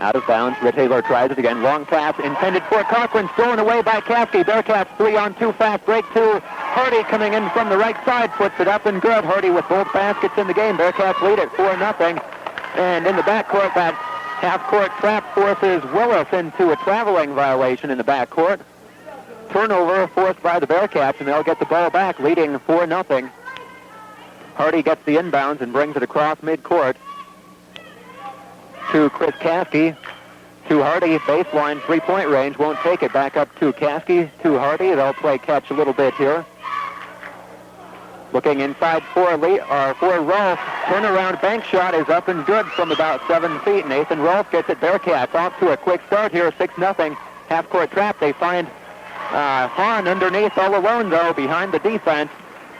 Out of bounds. Rittaylor tries it again. Long pass intended for Cochran. Stolen away by Caskey. Bearcats 3-on-2 fast break to Hardy coming in from the right side. Puts it up and good. Hardy with both baskets in the game. Bearcats lead it 4-0. And in the backcourt, that half-court trap forces Willis into a traveling violation in the backcourt. Turnover forced by the Bearcats, and they'll get the ball back, leading 4-0. Hardy gets the inbounds and brings it across midcourt to Chris Caskey. To Hardy, baseline, three-point range, won't take it. Back up to Caskey, to Hardy. They'll play catch a little bit here. Looking inside for Rolfe. Turnaround bank shot is up and good from about 7 feet. Nathan Rolfe gets it. Bearcats off to a quick start here, 6-0. Half-court trap. They find Hahn underneath all alone, though, behind the defense.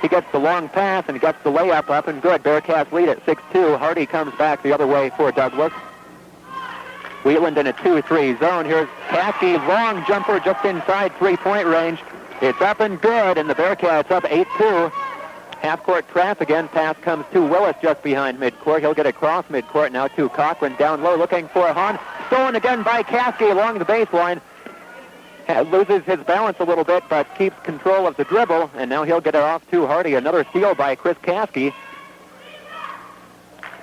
He gets the long pass and gets the layup up and good. Bearcats lead at 6-2. Hardy comes back the other way for Douglas. Wheatland in a 2-3 zone. Here's Caskey, long jumper just inside three-point range. It's up and good, and the Bearcats up 8-2. Half-court trap again. Pass comes to Willis just behind midcourt. He'll get across midcourt now to Cochran down low looking for Hahn. Stolen again by Caskey along the baseline. Loses his balance a little bit, but keeps control of the dribble, and now he'll get it off to Hardy. Another steal by Chris Caskey.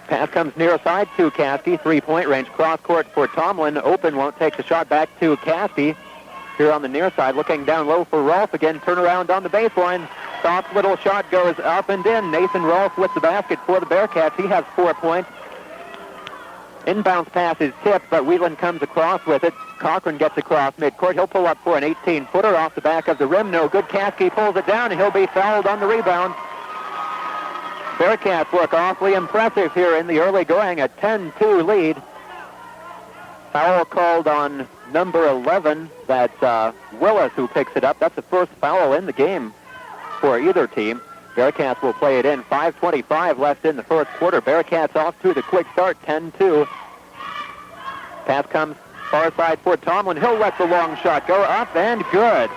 Pass comes near side to Caskey. Three-point range. Cross-court for Tomlin. Open, won't take the shot. Back to Caskey. Here on the near side, looking down low for Rolfe again. Turnaround on the baseline. Soft little shot goes up and in. Nathan Rolfe with the basket for the Bearcats. He has 4 points. Inbounds pass is tipped, but Wheatland comes across with it. Cochran gets across midcourt. He'll pull up for an 18-footer off the back of the rim. No good. Caskey pulls it down, and he'll be fouled on the rebound. Bearcats look awfully impressive here in the early going. A 10-2 lead. Foul called on number 11. That's Willis who picks it up. That's the first foul in the game for either team. Bearcats will play it in. 5:25 left in the first quarter. Bearcats off to the quick start, 10-2. Pass comes far side for Tomlin. He'll let the long shot go up and good.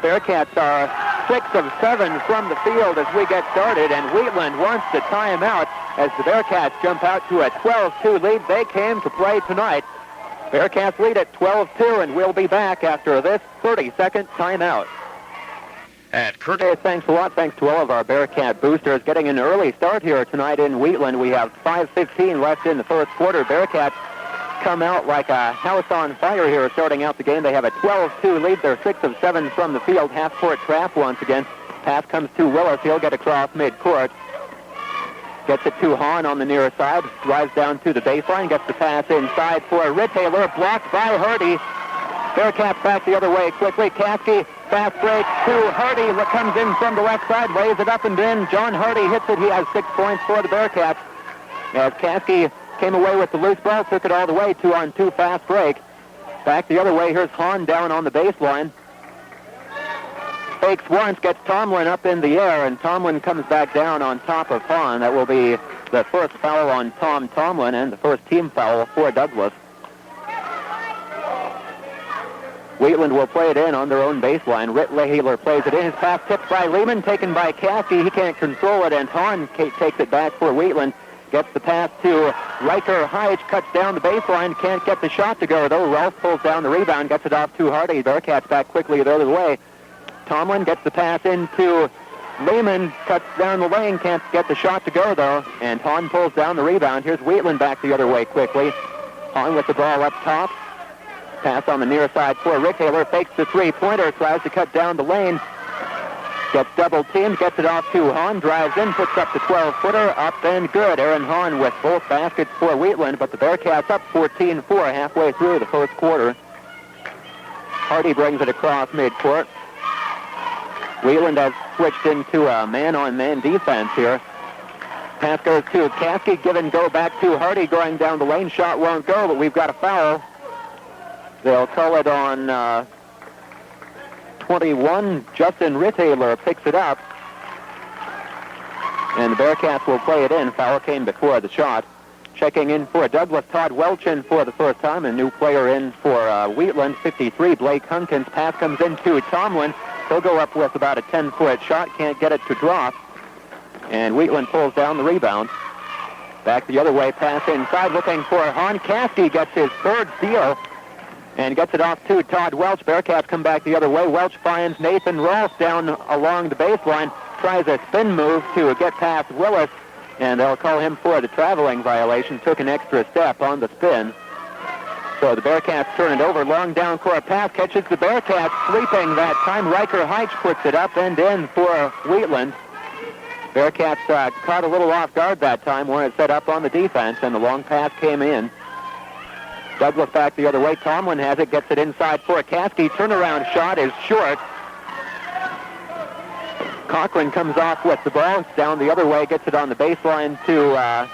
Bearcats are 6 of 7 from the field as we get started, and Wheatland wants the timeout as the Bearcats jump out to a 12-2 lead. They came to play tonight. Bearcats lead at 12-2, and we'll be back after this 30-second timeout. At Curtis, thanks a lot. Thanks to all of our Bearcat boosters getting an early start here tonight in Wheatland. We have 5:15 left in the first quarter. Bearcats come out like a house on fire here starting out the game. They have a 12-2 lead. They're 6 of 7 from the field. Half-court trap once again. Pass comes to Willis. He'll get across midcourt. Gets it to Hahn on the near side. Drives down to the baseline. Gets the pass inside for Rittaylor. Blocked by Hardy. Bearcats back the other way quickly. Caskey, fast break to Hardy. Comes in from the left side. Lays it up and in. John Hardy hits it. He has 6 points for the Bearcats. As Caskey came away with the loose ball, took it all the way. 2-on-2 fast break. Back the other way. Here's Hahn down on the baseline. Fakes once, gets Tomlin up in the air, and Tomlin comes back down on top of Hahn. That will be the first foul on Tomlin and the first team foul for Douglas. Wheatland will play it in on their own baseline. Rittaylor plays it in. His pass tipped by Lehman, taken by Caskey. He can't control it, and Hahn takes it back for Wheatland. Gets the pass to Riker. Hyde cuts down the baseline. Can't get the shot to go, though. Rolfe pulls down the rebound, gets it off to Hardy. Bearcats back quickly the other way. Tomlin gets the pass into Lehman. Cuts down the lane. Can't get the shot to go, though. And Hahn pulls down the rebound. Here's Wheatland back the other way quickly. Hahn with the ball up top. Pass on the near side for Rittaylor. Fakes the three-pointer. Tries to cut down the lane. Gets double-teamed. Gets it off to Hahn. Drives in. Puts up the 12-footer. Up and good. Aaron Hahn with both baskets for Wheatland. But the Bearcats up 14-4 halfway through the first quarter. Hardy brings it across midcourt. Wheatland has switched into a man-on-man defense here. Pass goes to Caskey. Give and go back to Hardy going down the lane. Shot won't go, but we've got a foul. They'll call it on 21. Justin Rittaylor picks it up. And the Bearcats will play it in. Foul came before the shot. Checking in for Douglas, Todd Welchin for the first time. A new player in for Wheatland, 53, Blake Hunkins. Pass comes into Tomlin. He'll go up with about a 10-foot shot. Can't get it to drop. And Wheatland pulls down the rebound. Back the other way, pass inside, looking for Hahn. Caskey gets his third steal and gets it off to Todd Welch. Bearcats come back the other way. Welch finds Nathan Rolfe down along the baseline, tries a spin move to get past Willis, and they'll call him for the traveling violation. Took an extra step on the spin. So the Bearcats turn it over. Long down court pass, catches the Bearcats sleeping that time. Riker Heitch puts it up and in for Wheatland. Bearcats caught a little off guard that time, wanted to set up on the defense, and the long pass came in. Douglas back the other way. Tomlin has it, gets it inside for a Caskey. Turnaround shot is short. Cochran comes off with the ball. It's down the other way, gets it on the baseline to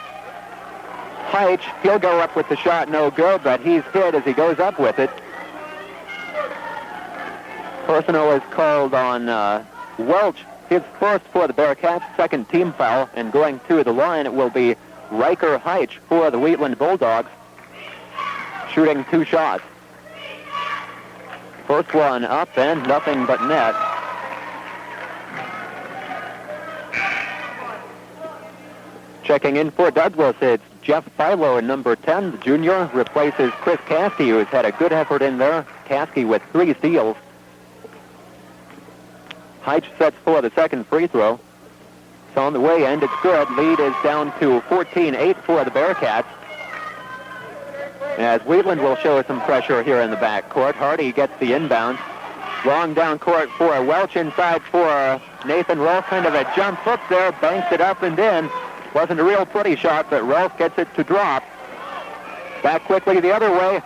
Heitch. He'll go up with the shot, no good, but he's hit as he goes up with it. Personal is called on Welch. His first for the Bearcats, second team foul, and going to the line, it will be Riker Heitch for the Wheatland Bulldogs, shooting 2 shots. First one up and nothing but net. Checking in for Douglas, it's Jeff Filo in number 10. The junior replaces Chris Caskey, who's had a good effort in there. Caskey with 3 steals. Heitch sets for the second free throw. It's on the way, and it's good. Lead is down to 14-8 for the Bearcats. As Wheatland will show some pressure here in the backcourt. Hardy gets the inbound. Long down court for Welch, inside for Nathan Rolfe. Kind of a jump hook there, banks it up and in. Wasn't a real pretty shot, but Rolfe gets it to drop. Back quickly the other way.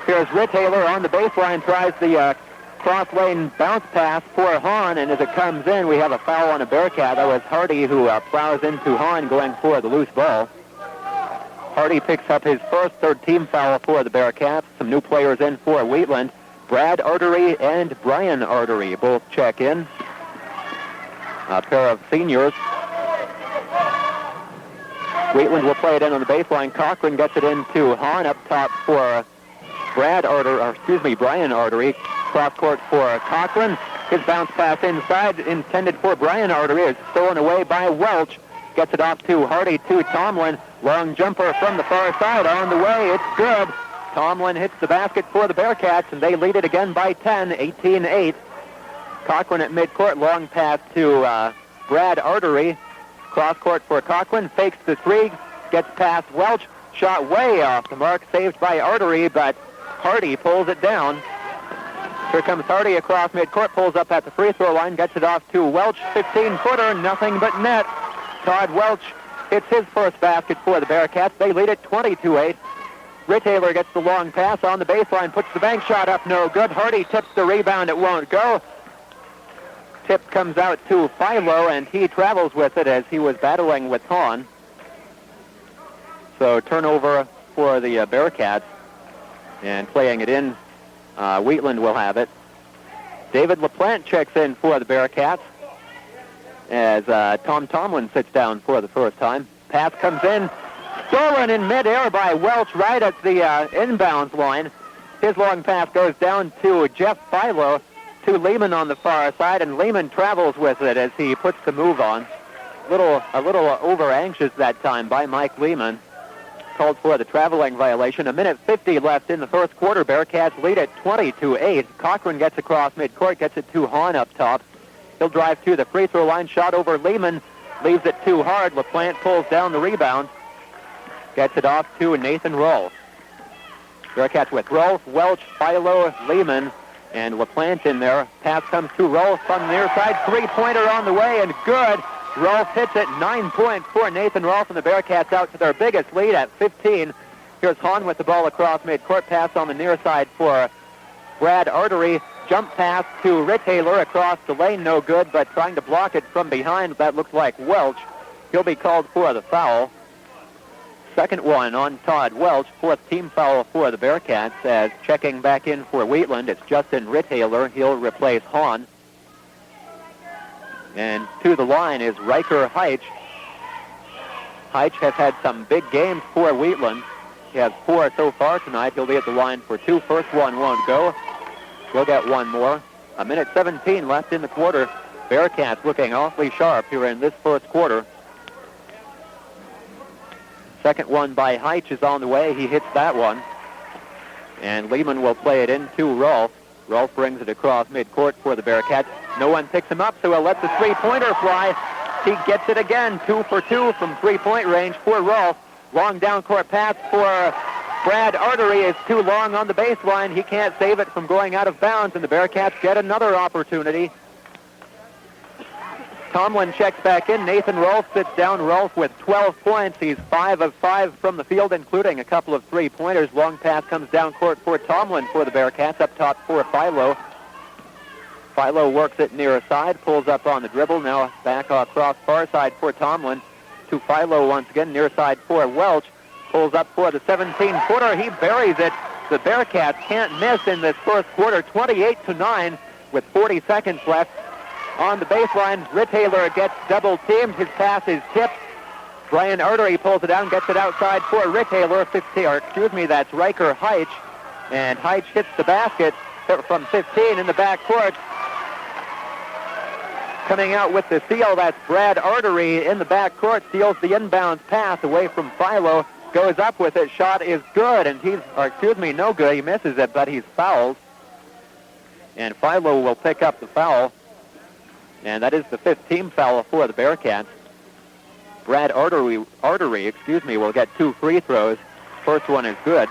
Here's Rittaylor on the baseline, tries the cross-lane bounce pass for Hahn, and as it comes in, we have a foul on a Bearcat. That was Hardy who plows into Hahn going for the loose ball. Hardy picks up his first third-team foul for the Bearcats. Some new players in for Wheatland. Brad Artery and Brian Artery both check in. A pair of seniors. Wheatland will play it in on the baseline. Cochran gets it into Hahn up top for Brian Artery. Cross court for Cochran. His bounce pass inside, intended for Brian Artery, is stolen away by Welch. Gets it off to Hardy, to Tomlin. Long jumper from the far side on the way. It's good. Tomlin hits the basket for the Bearcats, and they lead it again by 10, 18-8. Cochran at midcourt. Long pass to Brad Artery. Cross court for Cochran. Fakes the 3. Gets past Welch. Shot way off the mark. Saved by Artery, but Hardy pulls it down. Here comes Hardy across midcourt, pulls up at the free throw line, gets it off to Welch, 15-footer, nothing but net. Todd Welch hits his first basket for the Bearcats. They lead it 22-8. Rittaylor gets the long pass on the baseline, puts the bank shot up, no good. Hardy tips the rebound, it won't go. Tip comes out to Filo, and he travels with it as he was battling with Hahn. So turnover for the Bearcats, and playing it in. Wheatland will have it. David LaPlante checks in for the Bearcats as Tom Tomlin sits down for the first time. Pass comes in. Stolen in midair by Welch right at the inbounds line. His long pass goes down to Jeff Filo, to Lehman on the far side, and Lehman travels with it as he puts the move on. A little over-anxious that time by Mike Lehman. Called for the traveling violation. 1:50 left in the first quarter. Bearcats lead at 20-8. Cochran gets across midcourt, gets it to Hahn up top. He'll drive to the free throw line. Shot over Lehman. Leaves it too hard. LaPlante pulls down the rebound. Gets it off to Nathan Rolfe. Bearcats with Rolfe, Welch, Filo, Lehman, and LaPlante in there. Pass comes to Rolfe on the near side. Three-pointer on the way, and good. Rolfe hits it. 9 points for Nathan Rolfe, and the Bearcats out to their biggest lead at 15. Here's Hahn with the ball across midcourt. Pass on the near side for Brad Artery. Jump pass to Rittaylor across the lane. No good, but trying to block it from behind. That looks like Welch. He'll be called for the foul. Second one on Todd Welch. Fourth team foul for the Bearcats. As checking back in for Wheatland, it's Justin Rittaylor. He'll replace Hahn. And to the line is Riker Heitch. Heitch has had some big games for Wheatland. He has 4 so far tonight. He'll be at the line for 2. First one won't go. He'll get one more. 1:17 left in the quarter. Bearcats looking awfully sharp here in this first quarter. Second one by Heitch is on the way. He hits that one. And Lehman will play it into Rolfe. Rolfe brings it across midcourt for the Bearcats. No one picks him up, so he'll let the three-pointer fly. He gets it again, 2 for 2 from three-point range for Rolfe. Long down-court pass for Brad Artery is too long on the baseline. He can't save it from going out of bounds, and the Bearcats get another opportunity. Tomlin checks back in. Nathan Rolfe sits down. Rolfe with 12 points. He's 5 of 5 from the field, including a couple of three-pointers. Long pass comes down court for Tomlin for the Bearcats. Up top for Filo. Filo works it near side, pulls up on the dribble. Now back across far side for Tomlin. To Filo once again, near side for Welch. Pulls up for the 17-footer. He buries it. The Bearcats can't miss in this first quarter, 28-9 with 40 seconds left. On the baseline, Rittaylor gets double-teamed. His pass is tipped. Brian Artery pulls it down, gets it outside for Rittaylor. That's Riker Heitch. And Heitch hits the basket from 15 in the backcourt. Coming out with the steal, that's Brad Artery in the backcourt. Steals the inbounds pass away from Filo. Goes up with it. Shot is good, and no good. He misses it, but he's fouled. And Filo will pick up the foul. And that is the 5th team foul for the Bearcats. Brad Artery, will get 2 free throws. First one is good.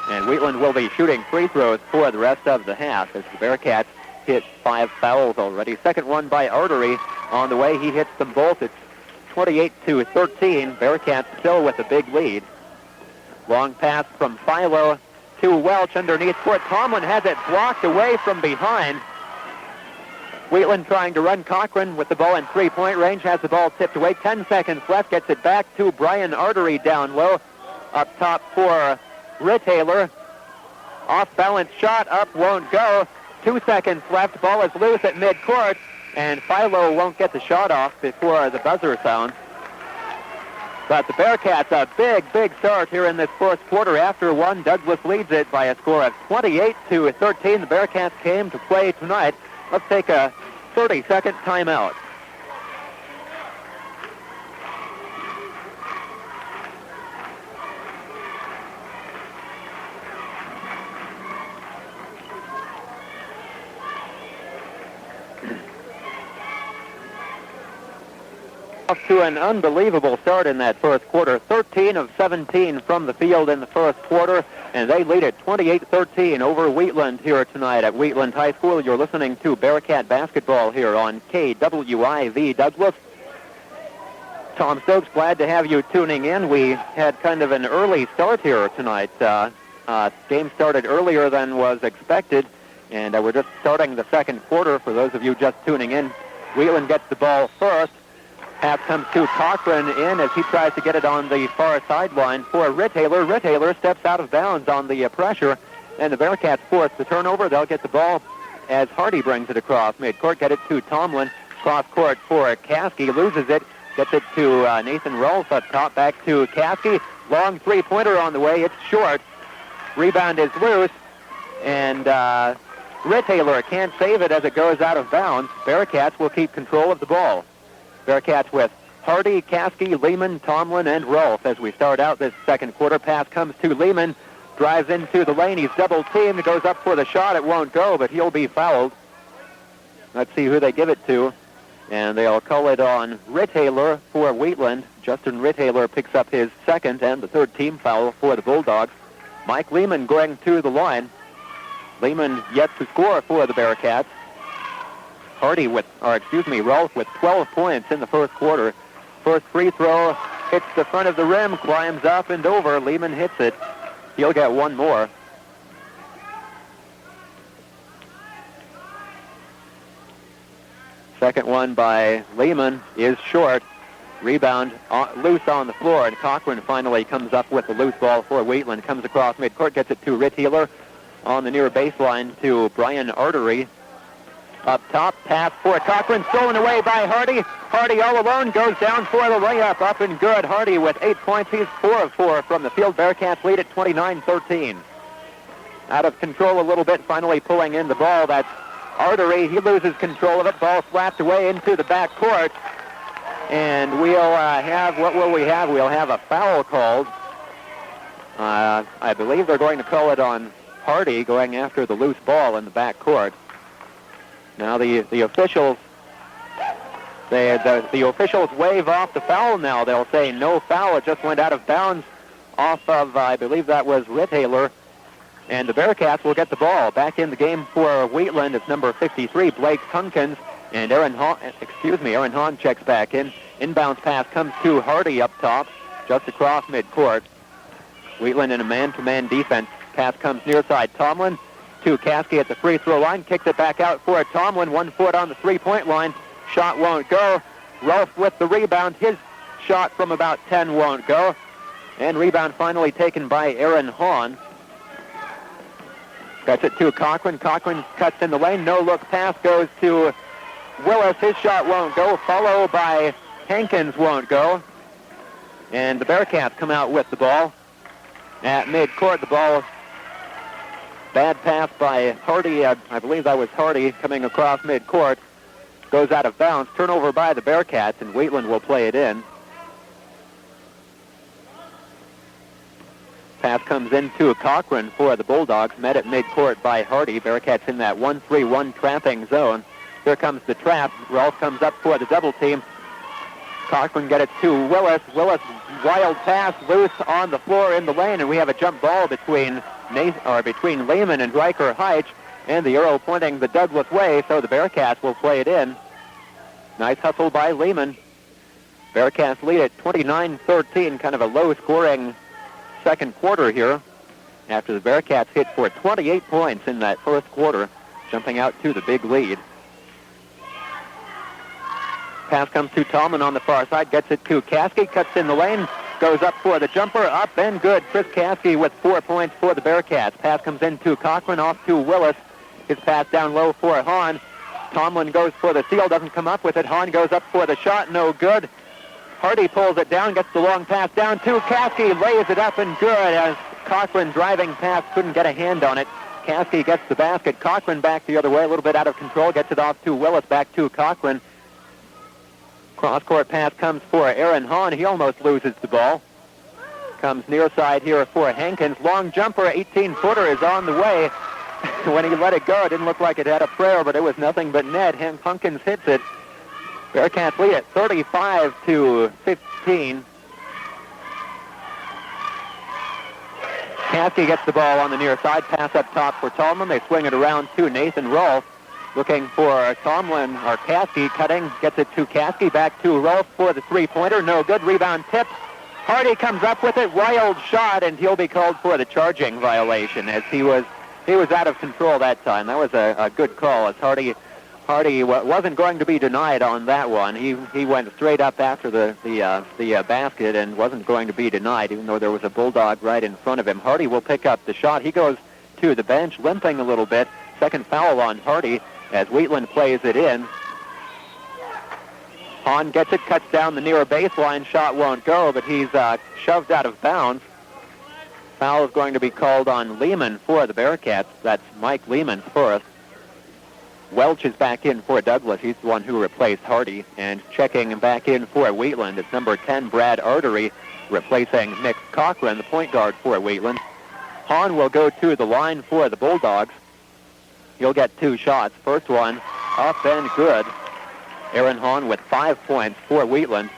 And Wheatland will be shooting free throws for the rest of the half as the Bearcats hit 5 fouls already. Second one by Artery. On the way, he hits them both. It's 28-13. Bearcats still with a big lead. Long pass from Filo to Welch underneath court. Tomlin has it blocked away from behind. Wheatland trying to run. Cochran with the ball in three-point range, has the ball tipped away. 10 seconds left, gets it back to Brian Artery down low. Up top for Rittaylor. Off-balance shot, up, won't go. 2 seconds left, ball is loose at midcourt, and Filo won't get the shot off before the buzzer sounds. But the Bearcats, a big start here in this first quarter. After one, Douglas leads it by a score of 28-13. The Bearcats came to play tonight. Let's take a 30-second timeout. Off to an unbelievable start in that first quarter. 13 of 17 from the field in the first quarter, and they lead it 28-13 over Wheatland here tonight at Wheatland High School. You're listening to Bearcat basketball here on KWIV Douglas. Tom Stokes, glad to have you tuning in. We had kind of an early start here tonight. Game started earlier than was expected, and we're just starting the second quarter for those of you just tuning in. Wheatland gets the ball first. Pass comes to Cochran in as he tries to get it on the far sideline for Rittaylor. Rittaylor steps out of bounds on the pressure, and the Bearcats force the turnover. They'll get the ball as Hardy brings it across midcourt. Get it to Tomlin. Cross court for Caskey. Loses it. Gets it to Nathan Rolfe up top. Back to Caskey. Long three-pointer on the way. It's short. Rebound is loose, and Rittaylor can't save it as it goes out of bounds. Bearcats will keep control of the ball. Bearcats with Hardy, Caskey, Lehman, Tomlin, and Rolfe as we start out this second quarter. Pass comes to Lehman, drives into the lane. He's double-teamed, goes up for the shot. It won't go, but he'll be fouled. Let's see who they give it to. And they'll call it on Rittaylor for Wheatland. Justin Rittaylor picks up his second and the third team foul for the Bulldogs. Mike Lehman going to the line. Lehman yet to score for the Bearcats. Rolfe with 12 points in the first quarter. First free throw hits the front of the rim, climbs up and over. Lehman hits it. He'll get one more. Second one by Lehman is short. Rebound loose on the floor, and Cochran finally comes up with the loose ball for Wheatland. Comes across midcourt, gets it to Rittaylor on the near baseline to Brian Artery. Up top, pass for Cochran, stolen away by Hardy. Hardy all alone, goes down for the layup, up and good. Hardy with 8 points. He's 4 of 4 from the field. Bearcats lead at 29-13. Out of control a little bit, finally pulling in the ball. That's Artery. He loses control of it. Ball slapped away into the back court. And we'll have, what will we have? We'll have a foul called. I believe they're going to call it on Hardy going after the loose ball in the back court. Now the officials, the officials wave off the foul now. They'll say no foul. It just went out of bounds off of, I believe that was Rithaler. And the Bearcats will get the ball. Back in the game for Wheatland, it's number 53, Blake Hunkins. And Aaron Hahn checks back in. Inbounds pass comes to Hardy up top, just across midcourt. Wheatland in a man-to-man defense. Pass comes near side. Tomlin to Caskey at the free throw line. Kicks it back out for Tomlin. 1 foot on the three-point line. Shot won't go. Rolfe with the rebound. His shot from about 10 won't go. And rebound finally taken by Aaron Hahn. Gets it to Cochran. Cochran cuts in the lane. No-look pass goes to Willis. His shot won't go. Followed by Hankins won't go. And the Bearcats come out with the ball. At midcourt, the ball, bad pass by Hardy. I believe that was Hardy coming across midcourt. Goes out of bounds. Turnover by the Bearcats, and Wheatland will play it in. Pass comes into Cochran for the Bulldogs. Met at midcourt by Hardy. Bearcats in that 1-3-1 trapping zone. Here comes the trap. Rolfe comes up for the double team. Cochran get it to Willis. Willis, wild pass, loose on the floor in the lane, and we have a jump ball between Lehman and Riker Heitch, and the arrow pointing the Douglas way, so the Bearcats will play it in. Nice hustle by Lehman. Bearcats lead at 29-13, kind of a low-scoring second quarter here, after the Bearcats hit for 28 points in that first quarter, jumping out to the big lead. Pass comes to Tallman on the far side, gets it to Caskey, cuts in the lane, goes up for the jumper, up and good. Chris Caskey with 4 points for the Bearcats. Pass comes into Cochran, off to Willis. His pass down low for Hahn. Tomlin goes for the steal, doesn't come up with it. Hahn goes up for the shot, no good. Hardy pulls it down, gets the long pass down to Caskey, lays it up and good as Cochran driving pass, couldn't get a hand on it. Caskey gets the basket. Cochran back the other way, a little bit out of control, gets it off to Willis, back to Cochran. Cross-court pass comes for Aaron Hahn. He almost loses the ball. Comes near side here for Hankins. Long jumper, 18-footer is on the way. When he let it go, it didn't look like it had a prayer, but it was nothing but net. Hankins hits it. Bearcats lead at 35-15. Caskey gets the ball on the near side. Pass up top for Tallman. They swing it around to Nathan Rolfe. Looking for Tomlin, or Caskey, cutting, gets it to Caskey, back to Rolfe for the three-pointer, no good, rebound tip. Hardy comes up with it, wild shot, and he'll be called for the charging violation, as he was out of control that time. That was a good call, as Hardy wasn't going to be denied on that one. He went straight up after the basket and wasn't going to be denied, even though there was a Bulldog right in front of him. Hardy will pick up the shot. He goes to the bench, limping a little bit. Second foul on Hardy, as Wheatland plays it in. Hahn gets it, cuts down the near baseline. Shot won't go, but he's shoved out of bounds. Foul is going to be called on Lehman for the Bearcats. That's Mike Lehman first. Welch is back in for Douglas. He's the one who replaced Hardy. And checking back in for Wheatland, it's number 10, Brad Artery, replacing Nick Cochran, the point guard for Wheatland. Hahn will go to the line for the Bulldogs. He'll get 2 shots. First one up and good. Aaron Hahn with 5 points for Wheatland.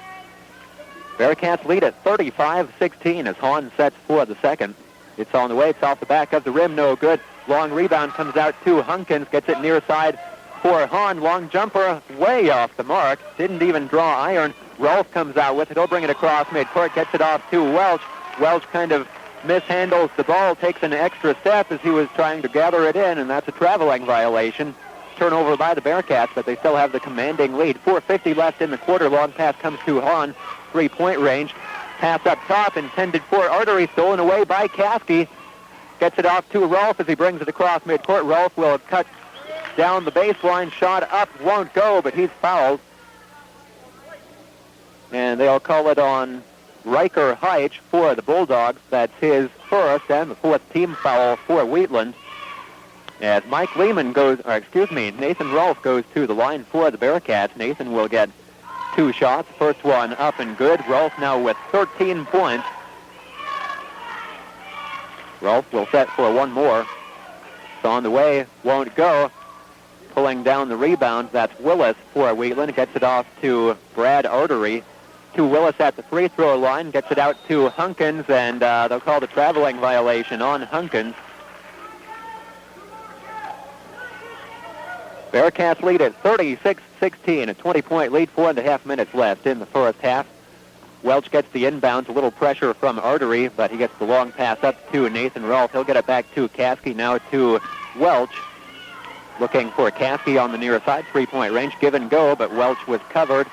Bearcats lead at 35-16 as Hahn sets for the second. It's on the way. It's off the back of the rim. No good. Long rebound comes out to Hunkins. Gets it near side for Hahn. Long jumper way off the mark. Didn't even draw iron. Rolfe comes out with it. He'll bring it across midcourt. Gets it off to Welch. Welch kind of mishandles the ball, takes an extra step as he was trying to gather it in, and that's a traveling violation. Turnover by the Bearcats, but they still have the commanding lead. 4:50 left in the quarter. Long pass comes to Hahn, three-point range. Pass up top, intended for Artery, stolen away by Caskey. Gets it off to Rolfe as he brings it across midcourt. Rolfe will cut down the baseline. Shot up, won't go, but he's fouled. And they'll call it on Riker Heitch for the Bulldogs. That's his first and the fourth team foul for Wheatland. As Nathan Rolfe goes to the line for the Bearcats. Nathan will get 2 shots. First one up and good. Rolf now with 13 points. Rolf will set for one more. So on the way, won't go. Pulling down the rebound, that's Willis for Wheatland. Gets it off to Brad Artery. To Willis at the free throw line. Gets it out to Hunkins, and they'll call the traveling violation on Hunkins. Bearcats lead at 36-16, a 20-point lead, 4.5 minutes left in the first half. Welch gets the inbounds, a little pressure from Artery, but he gets the long pass up to Nathan Rolfe. He'll get it back to Caskey, now to Welch. Looking for Caskey on the near side, 3-point range, give and go, but Welch was covered.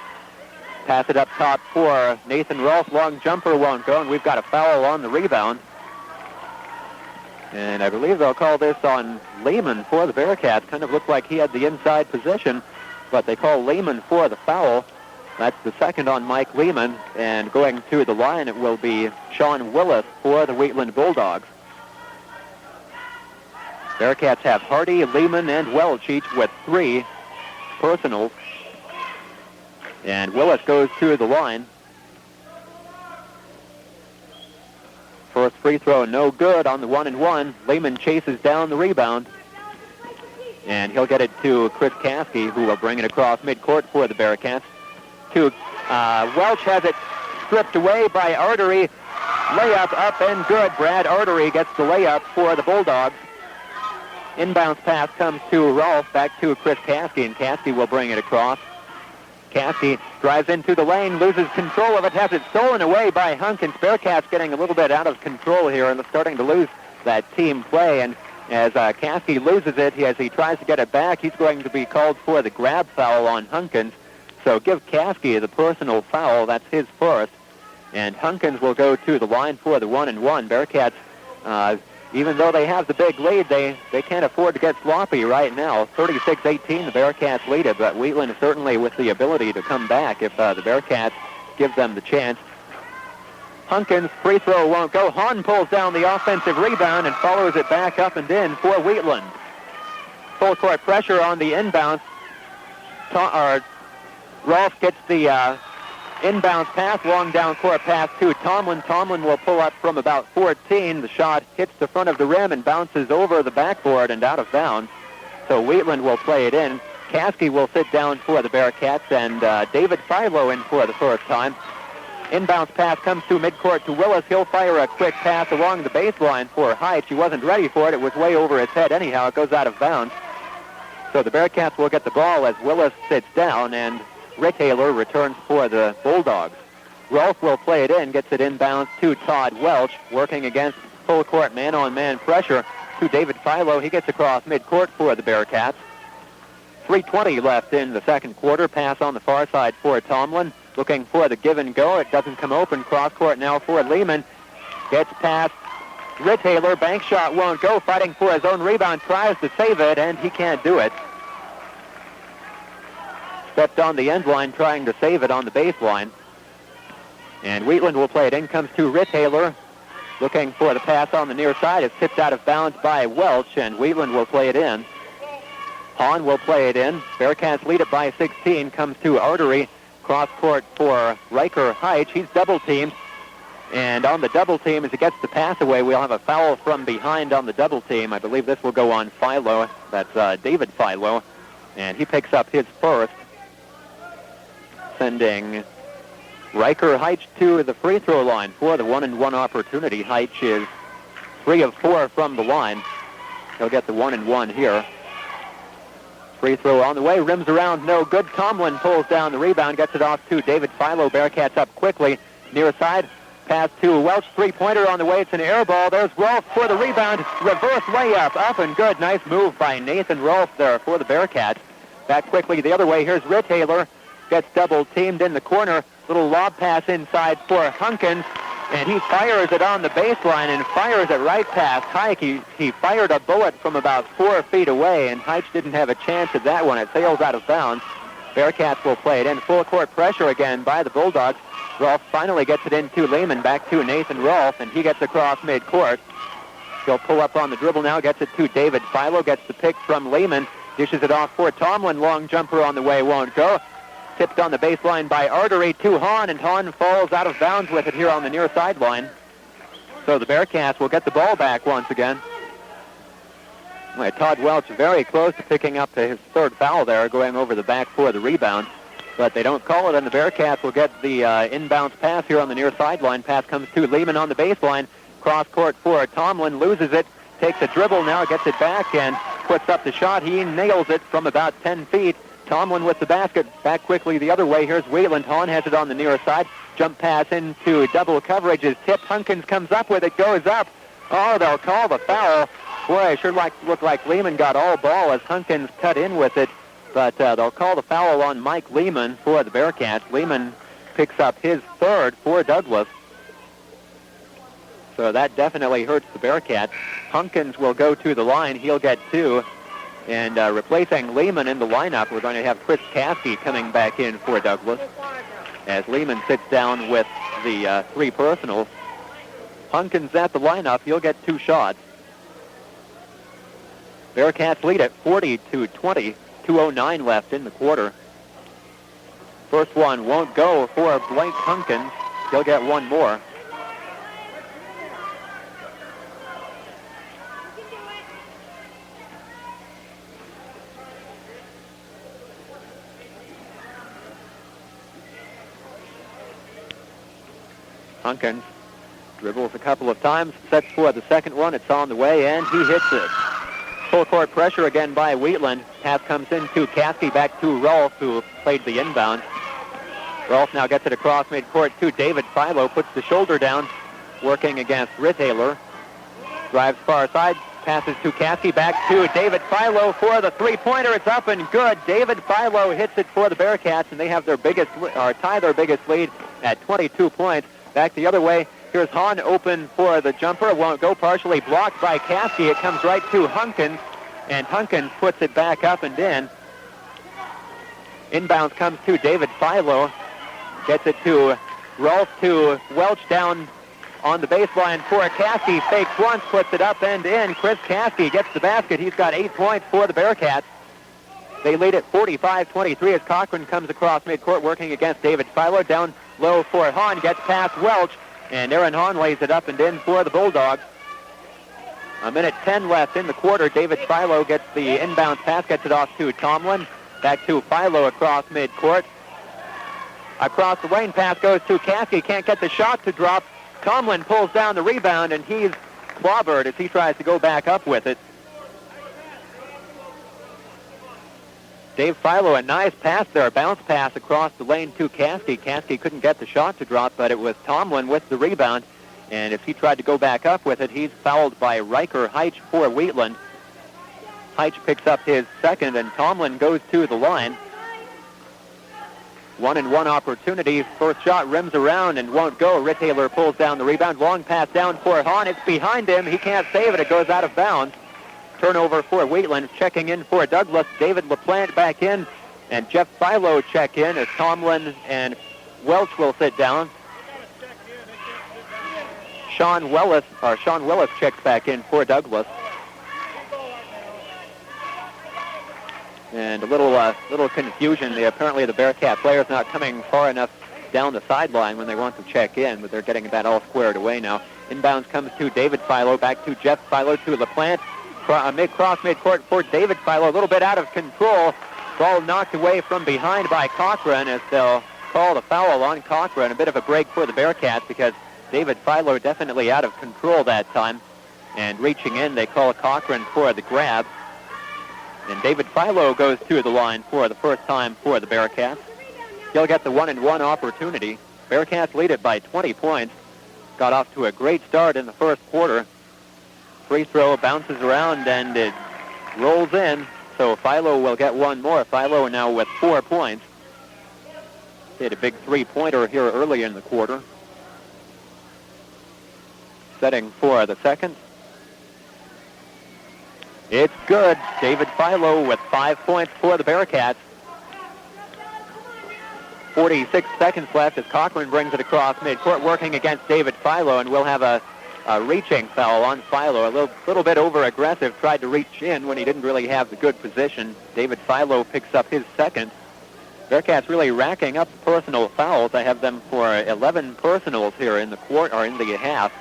Pass it up top for Nathan Rolfe. Long jumper won't go, and we've got a foul on the rebound. And I believe they'll call this on Lehman for the Bearcats. Kind of looked like he had the inside position, but they call Lehman for the foul. That's the second on Mike Lehman, and going to the line it will be Sean Willis for the Wheatland Bulldogs. Bearcats have Hardy, Lehman, and Welch each with 3 personals. And Willis goes to the line. First free throw, no good on the 1-and-1. Lehman chases down the rebound. And he'll get it to Chris Caskey, who will bring it across midcourt for the Bearcats. Welch has it stripped away by Artery. Layup up and good. Brad Artery gets the layup for the Bulldogs. Inbounds pass comes to Rolfe, back to Chris Caskey, and Caskey will bring it across. Caskey drives into the lane, loses control of it, has it stolen away by Hunkins. Bearcats getting a little bit out of control here and starting to lose that team play. And as Caskey loses it, as he tries to get it back, he's going to be called for the grab foul on Hunkins. So give Caskey the personal foul. That's his first. And Hunkins will go to the line for the 1-and-1. Bearcats, even though they have the big lead, they can't afford to get sloppy right now. 36-18, the Bearcats lead it, but Wheatland certainly with the ability to come back if the Bearcats give them the chance. Hunkins' free throw won't go. Hahn pulls down the offensive rebound and follows it back up and in for Wheatland. Full court pressure on the inbounds. Rolfe gets the inbounds pass, long down court pass to Tomlin. Tomlin will pull up from about 14. The shot hits the front of the rim and bounces over the backboard and out of bounds. So Wheatland will play it in. Caskey will sit down for the Bearcats, and David Filo in for the first time. Inbounds pass comes to midcourt to Willis. He'll fire a quick pass along the baseline for Heitch. He wasn't ready for it. It was way over his head anyhow. It goes out of bounds. So the Bearcats will get the ball as Willis sits down, and Rick Haler returns for the Bulldogs. Rolfe will play it in, gets it inbounds to Todd Welch, working against full court man-on-man pressure to David Filo. He gets across midcourt for the Bearcats. 3:20 left in the second quarter. Pass on the far side for Tomlin, looking for the give and go. It doesn't come open. Cross court now for Lehman. Gets past Rick Haler. Bank shot won't go. Fighting for his own rebound. Tries to save it, and he can't do it. Stepped on the end line trying to save it on the baseline. And Wheatland will play it in. Comes to Rick Haler, looking for the pass on the near side. It's tipped out of bounds by Welch, and Wheatland will play it in. Hahn will play it in. Bearcats lead it by 16. Comes to Artery. Cross court for Riker Heitch. He's double teamed. And on the double team, as he gets the pass away, we'll have a foul from behind on the double team. I believe this will go on Filo. That's David Filo. And he picks up his first, sending Riker Heitch to the free throw line for the 1-and-1 opportunity. Heitch is 3 of 4 from the line. He'll get the 1-and-1 here. Free throw on the way, rims around, no good. Tomlin pulls down the rebound, gets it off to David Filo. Bearcats up quickly. Near side, pass to Welch, three-pointer on the way. It's an air ball. There's Rolfe for the rebound. Reverse layup, up and good. Nice move by Nathan Rolfe there for the Bearcats. Back quickly the other way. Here's Rick Haler. Gets double-teamed in the corner. Little lob pass inside for Hunkins, and he fires it on the baseline and fires it right past Heitch. He fired a bullet from about 4 feet away, and Heitch didn't have a chance at that one. It sails out of bounds. Bearcats will play it in. Full court pressure again by the Bulldogs. Rolfe finally gets it into Lehman, back to Nathan Rolfe, and he gets across midcourt. He'll pull up on the dribble now, gets it to David Filo, gets the pick from Lehman, dishes it off for Tomlin. Long jumper on the way, won't go. Tipped on the baseline by Artery to Hahn, and Hahn falls out of bounds with it here on the near sideline. So the Bearcats will get the ball back once again. Well, Todd Welch very close to picking up his third foul there, going over the back for the rebound. But they don't call it, and the Bearcats will get the inbounds pass here on the near sideline. Pass comes to Lehman on the baseline. Cross court for Tomlin, loses it, takes a dribble now, gets it back, and puts up the shot. He nails it from about 10 feet. Tomlin with the basket, back quickly the other way. Here's Wheatland. Hahn has it on the near side. Jump pass into double coverage is tipped. Hunkins comes up with it, goes up. Oh, they'll call the foul. Boy, it sure looked like Lehman got all ball as Hunkins cut in with it. But they'll call the foul on Mike Lehman for the Bearcats. Lehman picks up his third for Douglas. So that definitely hurts the Bearcats. Hunkins will go to the line. He'll get 2. And replacing Lehman in the lineup, we're going to have Chris Caskey coming back in for Douglas. As Lehman sits down with the 3 personals. Hunkins at the lineup. He'll get 2 shots. Bearcats lead at 40-20. 2:09 left in the quarter. First one won't go for Blake Hunkins. He'll get 1 more. Hunkins dribbles a couple of times, sets for the second one. It's on the way, and he hits it. Full court pressure again by Wheatland. Pass comes into Caskey, back to Rolfe, who played the inbound. Rolfe now gets it across midcourt to David Filo, puts the shoulder down, working against Rithaler. Drives far side, passes to Caskey, back to David Filo for the three-pointer. It's up and good. David Filo hits it for the Bearcats, and they have their biggest, or tie their biggest lead at 22 points. Back the other way. Here's Hahn open for the jumper. It won't go, partially blocked by Caskey. It comes right to Hunkins, and Hunkins puts it back up and in. Inbounds comes to David Filo. Gets it to Rolfe, to Welch down on the baseline for Caskey. Fakes once, puts it up and in. Chris Caskey gets the basket. He's got 8 points for the Bearcats. They lead at 45-23 as Cochran comes across midcourt working against David Filo. Down low for Hahn, gets past Welch. And Aaron Hahn lays it up and in for the Bulldogs. 1:10 left in the quarter. David Filo gets the inbound pass, gets it off to Tomlin. Back to Filo across midcourt. Across the lane, pass goes to Caskey. Can't get the shot to drop. Tomlin pulls down the rebound, and he's clobbered as he tries to go back up with it. Dave Filo, a nice pass there, a bounce pass across the lane to Caskey. Caskey couldn't get the shot to drop, but it was Tomlin with the rebound. And if he tried to go back up with it, he's fouled by Riker Heitch for Wheatland. Heitch picks up his second, and Tomlin goes to the line. 1-and-1 opportunity. First shot rims around and won't go. Rithaler pulls down the rebound. Long pass down for Hahn. It's behind him. He can't save it. It goes out of bounds. Turnover for Wheatland. Checking in for Douglas. David LaPlante back in. And Jeff Filo check in as Tomlin and Welch will sit down. Sean Willis checks back in for Douglas. And a little confusion. Apparently the Bearcat players not coming far enough down the sideline when they want to check in, but they're getting that all squared away now. Inbounds comes to David Filo, back to Jeff Filo, to LaPlante. Midcourt for David Filo, a little bit out of control. Ball knocked away from behind by Cochran as they'll call the foul on Cochran. A bit of a break for the Bearcats because David Filo definitely out of control that time. And reaching in, they call Cochran for the grab. And David Filo goes to the line for the first time for the Bearcats. He'll get the 1-and-1 opportunity. Bearcats lead it by 20 points. Got off to a great start in the first quarter. Free throw bounces around and it rolls in. So Filo will get one more. Filo now with 4 points. Hit a big three-pointer here early in the quarter. Setting for the second. It's good. David Filo with 5 points for the Bearcats. 46 seconds left as Cochran brings it across midcourt, working against David Filo, and we'll have a reaching foul on Filo. A little bit over-aggressive, tried to reach in when he didn't really have the good position. David Filo picks up his second. Bearcats really racking up personal fouls. I have them for 11 personals here in the half.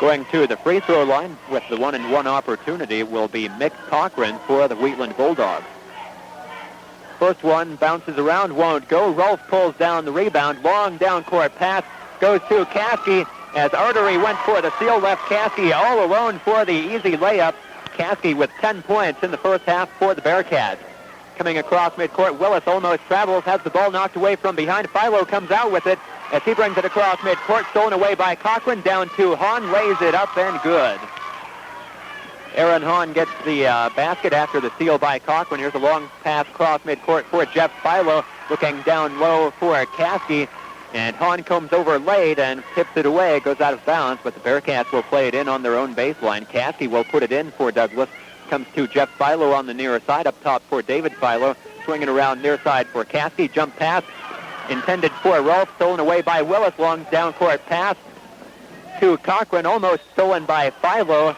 Going to the free throw line with the 1-and-1 opportunity will be Mick Cochran for the Wheatland Bulldogs. First one bounces around, won't go. Rolfe pulls down the rebound. Long down court pass goes to Caskey as Artery went for the seal, left Caskey all alone for the easy layup. Caskey with 10 points in the first half for the Bearcats. Coming across midcourt, Willis almost travels, has the ball knocked away from behind. Filo comes out with it as he brings it across midcourt, stolen away by Cochran, down to Hahn, lays it up and good. Aaron Hahn gets the basket after the steal by Cochran. Here's a long pass across midcourt for Jeff Filo, looking down low for Caskey. And Hahn comes over late and tips it away. It goes out of bounds, but the Bearcats will play it in on their own baseline. Caskey will put it in for Douglas. Comes to Jeff Filo on the near side, up top for David Filo. Swinging around near side for Caskey. Jump pass intended for Rolfe, stolen away by Willis. Long down court pass to Cochran, almost stolen by Filo.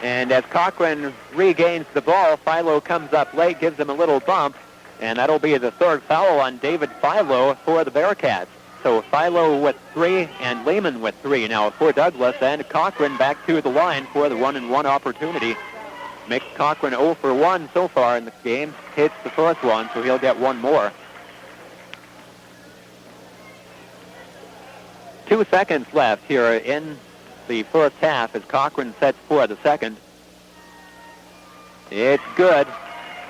And as Cochran regains the ball, Filo comes up late, gives him a little bump. And that'll be the third foul on David Filo for the Bearcats. So Filo with 3 and Lehman with 3 now for Douglas, and Cochran back to the line for the 1-and-1 opportunity. Mick Cochran 0 for 1 so far in the game. Hits the first one, so he'll get one more. 2 seconds left here in the first half as Cochran sets for the second. It's good.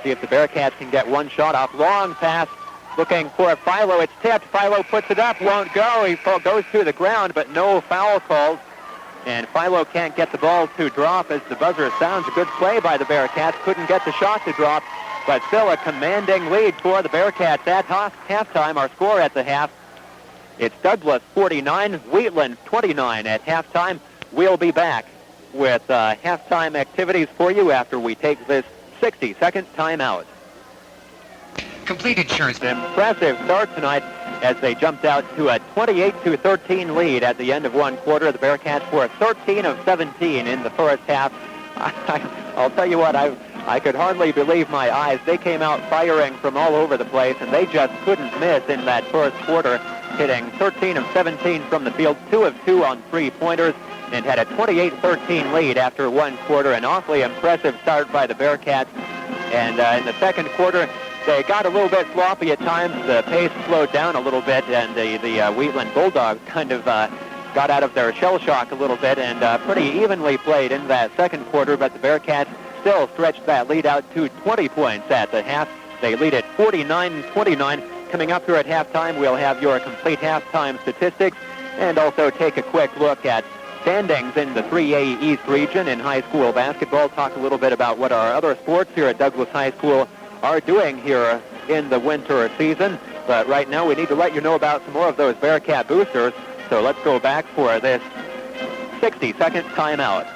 See if the Bearcats can get one shot off. Long pass looking for Filo. It's tipped. Filo puts it up. Won't go. He goes to the ground, but no foul calls. And Filo can't get the ball to drop as the buzzer sounds. A good play by the Bearcats. Couldn't get the shot to drop, but still a commanding lead for the Bearcats at halftime. Our score at the half, it's Douglas 49, Wheatland 29 at halftime. We'll be back with halftime activities for you after we take this 60-second timeout. Complete insurance. Impressive start tonight as they jumped out to a 28-13 lead at the end of one quarter. The Bearcats were 13 of 17 in the first half. I'll tell you what, I could hardly believe my eyes. They came out firing from all over the place, and they just couldn't miss in that first quarter, hitting 13 of 17 from the field, 2 of 2 on three-pointers, and had a 28-13 lead after one quarter. An awfully impressive start by the Bearcats. And in the second quarter, they got a little bit sloppy at times. The pace slowed down a little bit, and the Wheatland Bulldogs kind of got out of their shell shock a little bit and pretty evenly played in that second quarter, but the Bearcats still stretched that lead out to 20 points at the half. They lead at 49-29. Coming up here at halftime, we'll have your complete halftime statistics and also take a quick look at standings in the 3A East region in high school basketball. Talk a little bit about what our other sports here at Douglas High School are doing here in the winter season. But right now we need to let you know about some more of those Bearcat boosters. So let's go back for this 60-second timeout.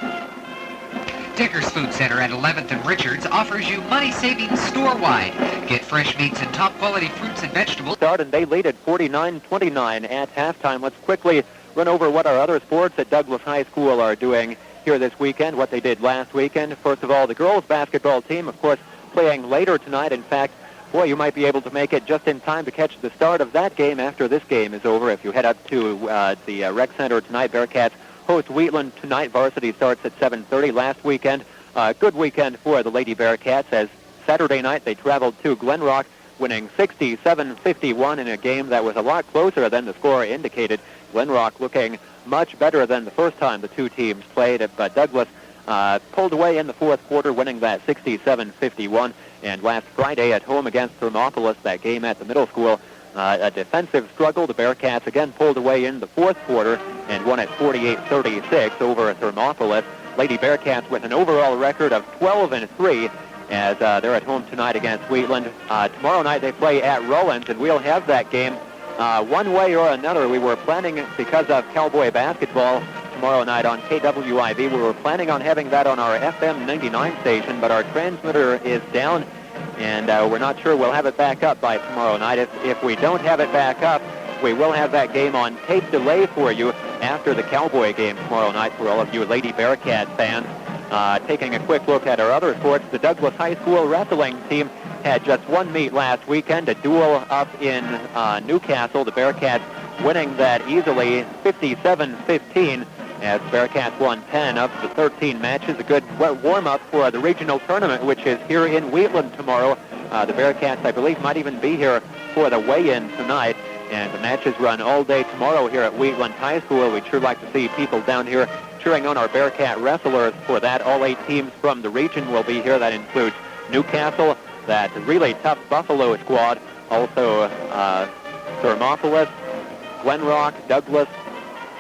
Dickers Food Center at 11th and Richards offers you money savings store-wide. Get fresh meats and top-quality fruits and vegetables. Start, and they lead at 49-29 at halftime. Let's quickly run over what our other sports at Douglas High School are doing here this weekend, what they did last weekend. First of all, the girls basketball team, of course, playing later tonight. In fact, boy, you might be able to make it just in time to catch the start of that game after this game is over. If you head up to the rec center tonight, Bearcats host Wheatland tonight. Varsity starts at 7:30. Last weekend, good weekend for the Lady Bearcats, as Saturday night they traveled to Glen Rock, winning 67-51 in a game that was a lot closer than the score indicated. Glen Rock looking much better than the first time the two teams played, but Douglas pulled away in the fourth quarter, winning that 67-51. And last Friday at home against Thermopolis, that game at the middle school, a defensive struggle. The Bearcats again pulled away in the fourth quarter and won at 48-36 over Thermopolis. Lady Bearcats with an overall record of 12-3 as they're at home tonight against Wheatland. Tomorrow night they play at Rollins, and we'll have that game one way or another. We were planning, because of Cowboy basketball tomorrow night on KWIV, we were planning on having that on our FM 99 station, but our transmitter is down, and we're not sure we'll have it back up by tomorrow night. If we don't have it back up, we will have that game on tape delay for you after the Cowboy game tomorrow night for all of you Lady Bearcat fans. Taking a quick look at our other sports, the Douglas High School wrestling team had just one meet last weekend, a duel up in Newcastle. The Bearcats winning that easily, 57-15, as Bearcats won 10 of the 13 matches. A good warm-up for the regional tournament, which is here in Wheatland tomorrow. The Bearcats, I believe, might even be here for the weigh-in tonight. And the matches run all day tomorrow here at Wheatland High School. We'd sure like to see people down here cheering on our Bearcat wrestlers for that. All 8 teams from the region will be here. That includes Newcastle, that really tough Buffalo squad, also Thermopolis, Glenrock, Douglas,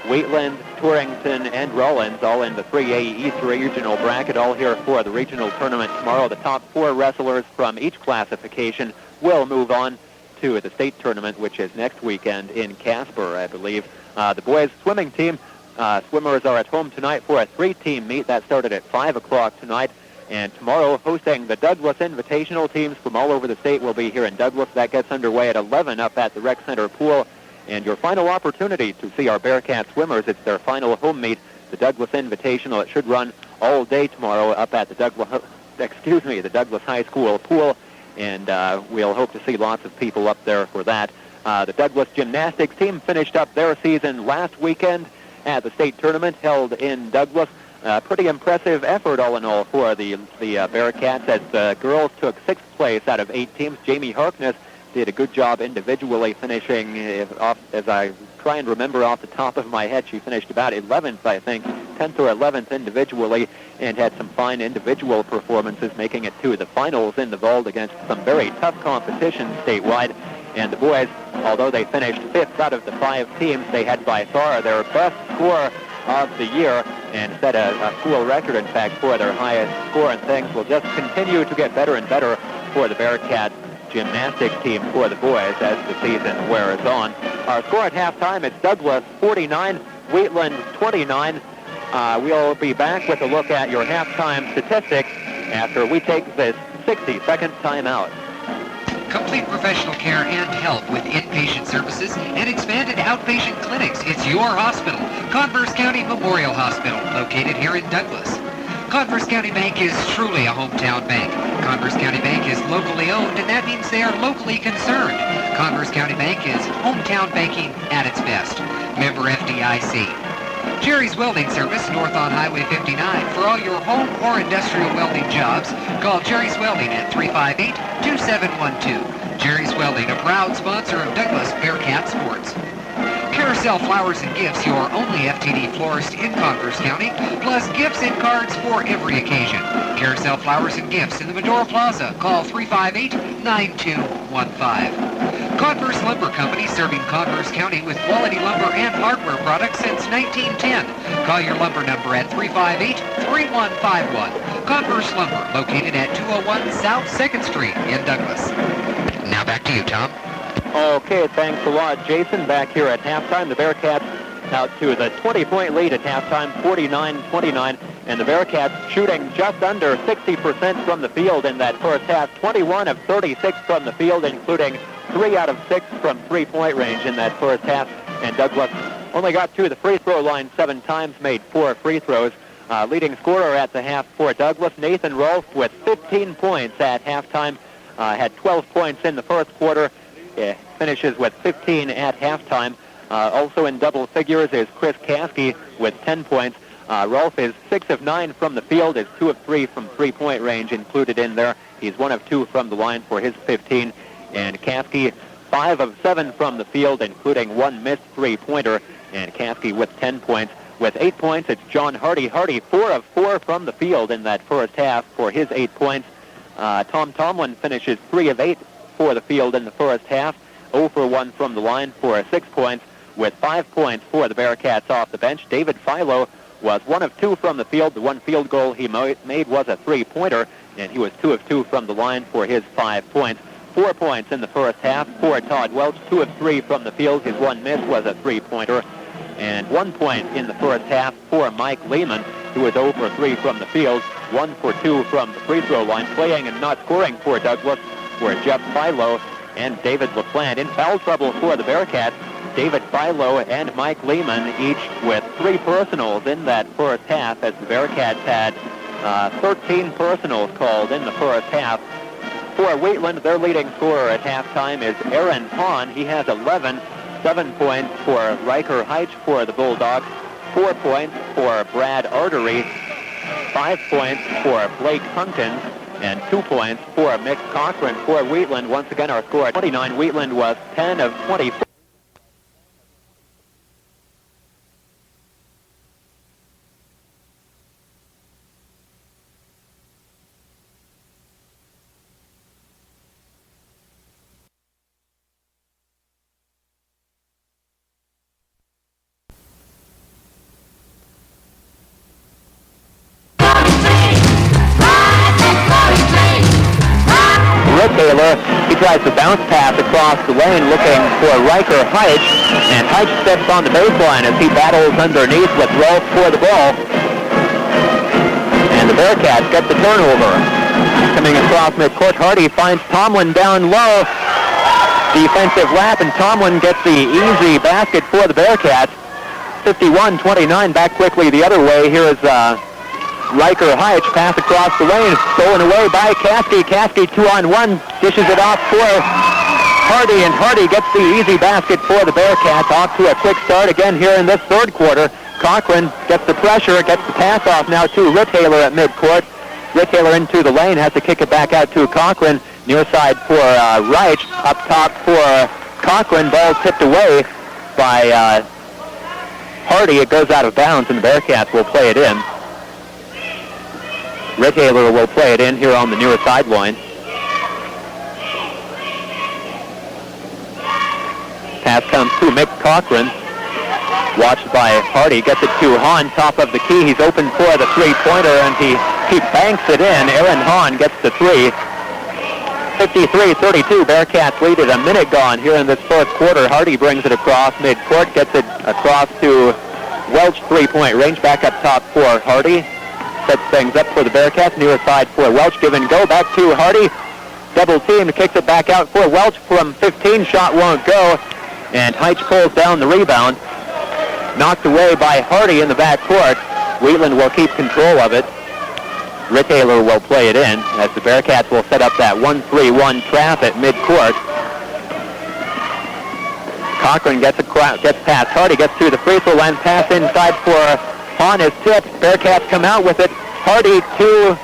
Wheatland, Torrington, and Rollins, all in the 3A East regional bracket, all here for the regional tournament tomorrow. The top 4 wrestlers from each classification will move on to the state tournament, which is next weekend in Casper, I believe. The boys' swimming team, swimmers are at home tonight for a 3-team meet. That started at 5 o'clock tonight. And tomorrow, hosting the Douglas Invitational, teams from all over the state will be here in Douglas. That gets underway at 11 up at the Rec Center pool. And your final opportunity to see our Bearcat swimmers, it's their final home meet, the Douglas Invitational. It should run all day tomorrow up at the the Douglas High School pool. And we'll hope to see lots of people up there for that. The Douglas gymnastics team finished up their season last weekend at the state tournament held in Douglas. Pretty impressive effort, all in all, for the Bearcats, as the girls took 6th place out of 8 teams. Jamie Harkness did a good job individually, finishing off, as I try and remember off the top of my head, she finished about 11th, I think, 10th or 11th individually, and had some fine individual performances, making it to the finals in the vault against some very tough competition statewide. And the boys, although they finished 5th out of the 5 teams, they had by far their best score of the year and set a school record, in fact, for their highest score. And things will just continue to get better and better for the Bearcat gymnastics team for the boys as the season wears on. Our score at halftime, it's Douglas 49, Wheatland 29. We'll be back with a look at your halftime statistics after we take this 60-second timeout. Complete professional care and help with inpatient services and expanded outpatient clinics. It's your hospital. Converse County Memorial Hospital, located here in Douglas. Converse County Bank is truly a hometown bank. Converse County Bank is locally owned, and that means they are locally concerned. Converse County Bank is hometown banking at its best. Member FDIC. Jerry's Welding Service, north on Highway 59. For all your home or industrial welding jobs, call Jerry's Welding at 358-2712. Jerry's Welding, a proud sponsor of Douglas Bearcat Sports. Carousel Flowers and Gifts, your only FTD florist in Converse County, plus gifts and cards for every occasion. Carousel Flowers and Gifts in the Medora Plaza. Call 358-9215. Converse Lumber Company, serving Converse County with quality lumber and hardware products since 1910. Call your lumber number at 358-3151. Converse Lumber, located at 201 South 2nd Street in Douglas. Now back to you, Tom. Okay, thanks a lot, Jason. Back here at halftime, the Bearcats out to the 20-point lead at halftime, 49-29, and the Bearcats shooting just under 60% from the field in that first half, 21 of 36 from the field, including 3 out of 6 from three-point range in that first half, and Douglas only got to the free throw line 7 times, made 4 free throws. Leading scorer at the half for Douglas, Nathan Rolfe, with 15 points at halftime, had 12 points in the first quarter. Finishes with 15 at halftime. Also in double figures is Chris Caskey with 10 points. Rolfe is 6 of 9 from the field, is 2 of 3 from three-point range included in there. He's 1 of 2 from the line for his 15. And Caskey, 5 of 7 from the field, including 1 missed three-pointer. And Caskey with 10 points. With 8 points, it's John Hardy. Hardy, 4 of 4 from the field in that first half for his 8 points. Tom Tomlin finishes 3 of 8 for the field in the first half, 0 for 1 from the line for 6 points, with 5 points for the Bearcats off the bench. David Filo was 1 of 2 from the field. The one field goal he made was a three-pointer, and he was 2 of 2 from the line for his 5 points. 4 points in the first half for Todd Welch, 2 of 3 from the field. His one miss was a three-pointer. And 1 point in the first half for Mike Lehman, who was 0 for 3 from the field, 1 for 2 from the free throw line. Playing and not scoring for Douglas were Jeff Filo and David LaPlante. In foul trouble for the Bearcats, David Filo and Mike Lehman, each with 3 personals in that first half, as the Bearcats had 13 personals called in the first half. For Wheatland, their leading scorer at halftime is Aaron Hahn. He has 11, 7 points for Riker Heitch for the Bulldogs, 4 points for Brad Artery, 5 points for Blake Hunkins, and 2 points for Mick Cochran. For Wheatland, once again, our score at 29. Wheatland was 10 of 24. Taylor, he tries to bounce pass across the lane looking for Riker Heitch, and Heitch steps on the baseline as he battles underneath with Rolfe for the ball. And the Bearcats get the turnover. Coming across midcourt, Hardy finds Tomlin down low. Defensive lap, and Tomlin gets the easy basket for the Bearcats. 51-29, back quickly the other way. Here is Riker Heitch, pass across the lane, stolen away by Caskey. Caskey 2-on-1, dishes it off for Hardy, and Hardy gets the easy basket for the Bearcats. Off to a quick start again here in this third quarter. Cochran gets the pressure, gets the pass off now to Rittaylor at midcourt. Rittaylor into the lane, has to kick it back out to Cochran. Near side for Reich, up top for Cochran. Ball tipped away by Hardy. It goes out of bounds, and the Bearcats will play it in. Rittaylor will play it in here on the near sideline. Pass comes to Mick Cochran. Watched by Hardy. Gets it to Hahn, top of the key. He's open for the three-pointer, and he banks it in. Aaron Hahn gets the three. 53-32. Bearcats lead it. A minute gone here in this fourth quarter. Hardy brings it across midcourt. Gets it across to Welch, three-point range. Back up top for Hardy. Sets things up for the Bearcats. Near side for Welch. Give and go. Back to Hardy. Double team. Kicks it back out for Welch from 15. Shot won't go. And Heitch pulls down the rebound. Knocked away by Hardy in the backcourt. Wheatland will keep control of it. Rittaylor will play it in as the Bearcats will set up that 1-3-1 trap at midcourt. Cochran gets past Hardy. Gets to the free throw line. Pass inside for Hahn is tipped. Bearcats come out with it. Hardy to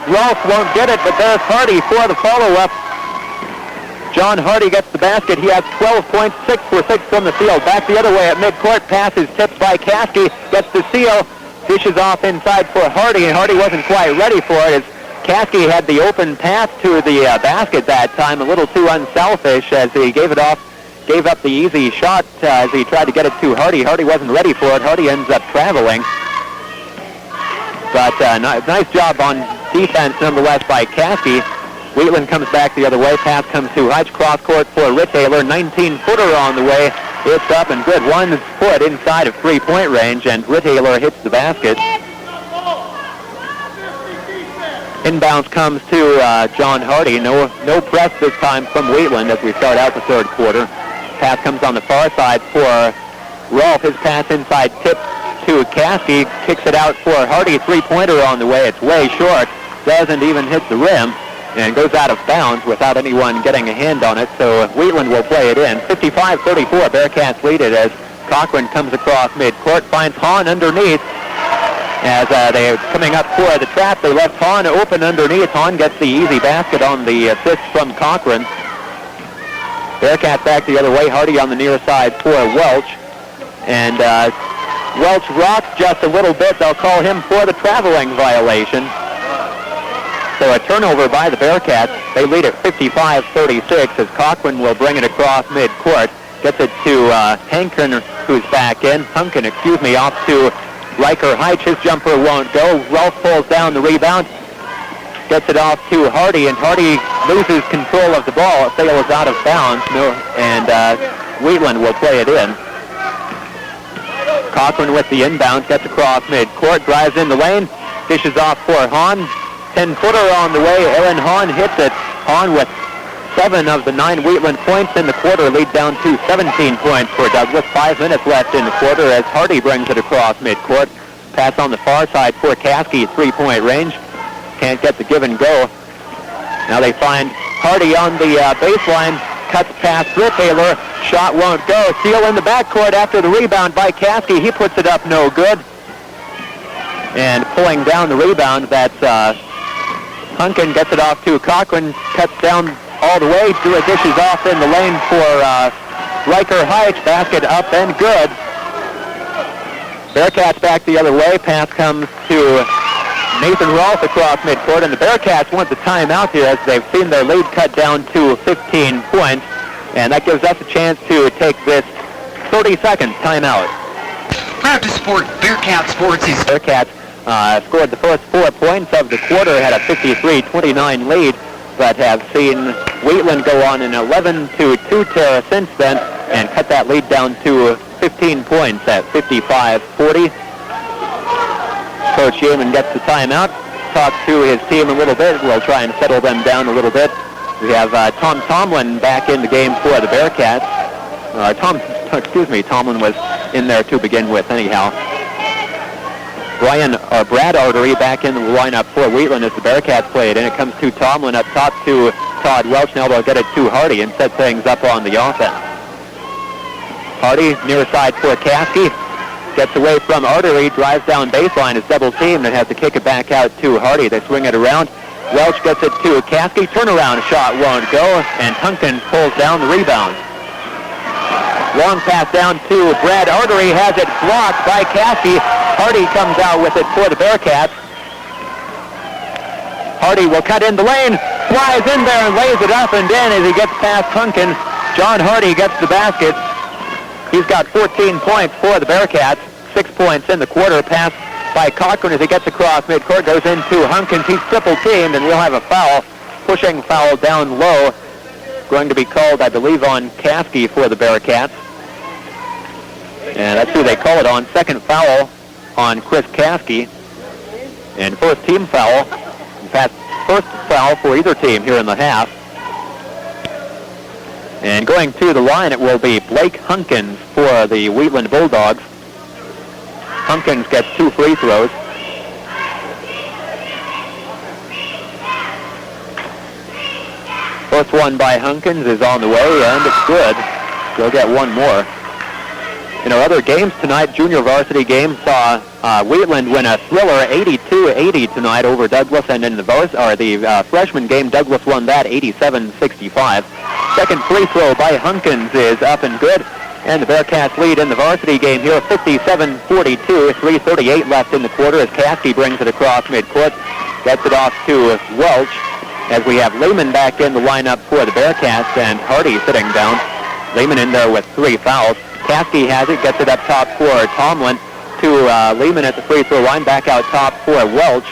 Rolfe, won't get it, but there's Hardy for the follow-up. John Hardy gets the basket. He has 12 points, 6 for 6 from the field. Back the other way at midcourt. Pass is tipped by Caskey. Gets the seal. Dishes off inside for Hardy, and Hardy wasn't quite ready for it as Caskey had the open pass to the basket that time. A little too unselfish as he gave up the easy shot as he tried to get it to Hardy. Hardy wasn't ready for it. Hardy ends up traveling. But nice job on defense nonetheless by Caskey. Wheatland comes back the other way. Pass comes to Heitch. Cross court for Rittaylor. 19-footer on the way. It's up and good. 1 foot inside of three-point range, and Rittaylor hits the basket. Inbounds comes to John Hardy. No press this time from Wheatland as we start out the third quarter. Pass comes on the far side for Rolfe. His pass inside tipped to Caskey. Kicks it out for Hardy. Three-pointer on the way. It's way short. Doesn't even hit the rim. And goes out of bounds without anyone getting a hand on it. So Wheatland will play it in. 55-34. Bearcats lead it as Cochran comes across midcourt. Finds Hahn underneath. As they're coming up for the trap, they left Hahn open underneath. Hahn gets the easy basket on the assist from Cochran. Bearcats back the other way. Hardy on the near side for Welch. And Welch rocked just a little bit. They'll call him for the traveling violation. So a turnover by the Bearcats. They lead at 55-36 as Cochran will bring it across midcourt. Gets it to Hunkin, who's back in. Off to Riker Heitch. His jumper won't go. Rolfe pulls down the rebound. Gets it off to Hardy, and Hardy loses control of the ball. It sails out of bounds, and Wheatland will play it in. Cochran with the inbound. Gets across midcourt. Drives in the lane. Dishes off for Hahn. 10-footer on the way. Aaron Hahn hits it. Hahn with 7 of the 9 Wheatland points in the quarter. Lead down to 17 points for Douglas. 5 minutes left in the quarter as Hardy brings it across midcourt. Pass on the far side for Caskey. Three-point range. Can't get the give and go. Now they find Hardy on the baseline, cuts past Rittaylor. Shot won't go. Steele in the backcourt after the rebound by Caskey. He puts it up, no good. And pulling down the rebound, that's Hunkin gets it off to Cochran, cuts down all the way, dishes off in the lane for Riker Heitch. Basket up and good. Bearcats back the other way. Pass comes to Nathan Rolfe across midcourt, and the Bearcats want the timeout here as they've seen their lead cut down to 15 points, and that gives us a chance to take this 30-second timeout. Proud to support Bearcat Sports. Bearcats scored the first 4 points of the quarter, had a 53-29 lead, but have seen Wheatland go on an 11-2 tear since then and cut that lead down to 15 points at 55-40. Coach Yeoman gets the timeout, talks to his team a little bit. We'll try and settle them down a little bit. We have Tom Tomlin back in the game for the Bearcats. Tomlin was in there to begin with anyhow. Brad Artery back in the lineup for Wheatland as the Bearcats played, and it comes to Tomlin up top to Todd Welch. Now they'll get it to Hardy and set things up on the offense. Hardy near side for Caskey. Gets away from Artery, drives down baseline, is double teamed, and has to kick it back out to Hardy. They swing it around. Welch gets it to Caskey. Turnaround shot won't go, and Hunkin pulls down the rebound. Long pass down to Brad Artery, has it blocked by Caskey. Hardy comes out with it for the Bearcats. Hardy will cut in the lane, flies in there and lays it up and in as he gets past Hunkin. John Hardy gets the basket. He's got 14 points for the Bearcats, 6 points in the quarter. Pass by Cochran as he gets across midcourt, goes into Hunkins. He's triple teamed, and we'll have a foul, pushing foul down low. Going to be called, I believe, on Caskey for the Bearcats. And that's who they call it on. Second foul on Chris Caskey. And first team foul. In fact, first foul for either team here in the half. And going to the line, it will be Blake Hunkins for the Wheatland Bulldogs. Hunkins gets 2 free throws. First one by Hunkins is on the way, and it's good. They'll get one more. In our other games tonight, junior varsity game saw Wheatland win a thriller 82-80 tonight over Douglas, and in the freshman game, Douglas won that 87-65. Second free throw by Hunkins is up and good, and the Bearcats lead in the varsity game here 57-42, 3:38 left in the quarter as Caskey brings it across midcourt, gets it off to Welch as we have Lehman back in the lineup for the Bearcats and Hardy sitting down. Lehman in there with 3 fouls. Caskey has it, gets it up top for Tomlin to Lehman at the free throw line, back out top for Welch.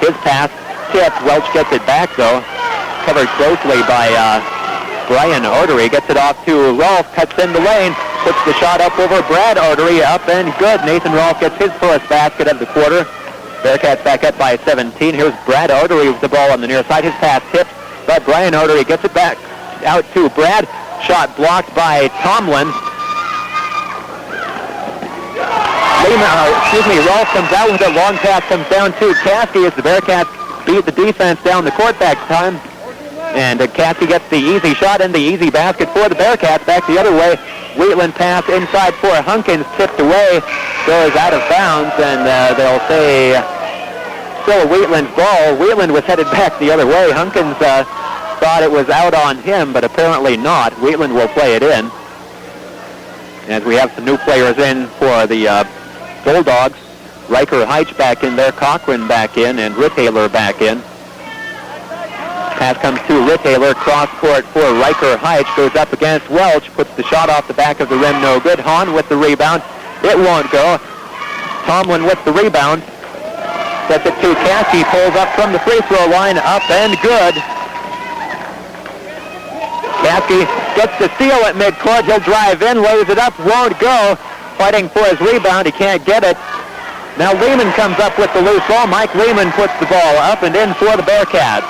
His pass tipped, Welch gets it back though, covered closely by Brian Artery, gets it off to Rolfe, cuts in the lane, puts the shot up over Brad Artery, up and good. Nathan Rolfe gets his first basket of the quarter. Bearcats back up by 17. Here's Brad Artery with the ball on the near side. His pass tipped, but Brian Artery gets it back out to Brad. Shot blocked by Tomlin. Rolfe comes out with it. Long pass comes down to Caskey as the Bearcats beat the defense down the court that time. And Caskey gets the easy shot and the easy basket for the Bearcats. Back the other way. Wheatland pass inside for Hunkins, tipped away, goes out of bounds, and they'll say still a Wheatland ball. Wheatland was headed back the other way. Hunkins thought it was out on him, but apparently not. Wheatland will play it in. As we have some new players in for the Bulldogs. Riker Heitch back in there, Cochran back in, and Rittaylor back in. Pass comes to Rittaylor, cross court for Riker Heitch, goes up against Welch, puts the shot off the back of the rim, no good. Hahn with the rebound, it won't go. Tomlin with the rebound, gets it to Caskey, pulls up from the free throw line, up and good. Caskey gets the steal at midcourt, he'll drive in, lays it up, won't go. Fighting for his rebound, he can't get it. Now Lehman comes up with the loose ball. Mike Lehman puts the ball up and in for the Bearcats.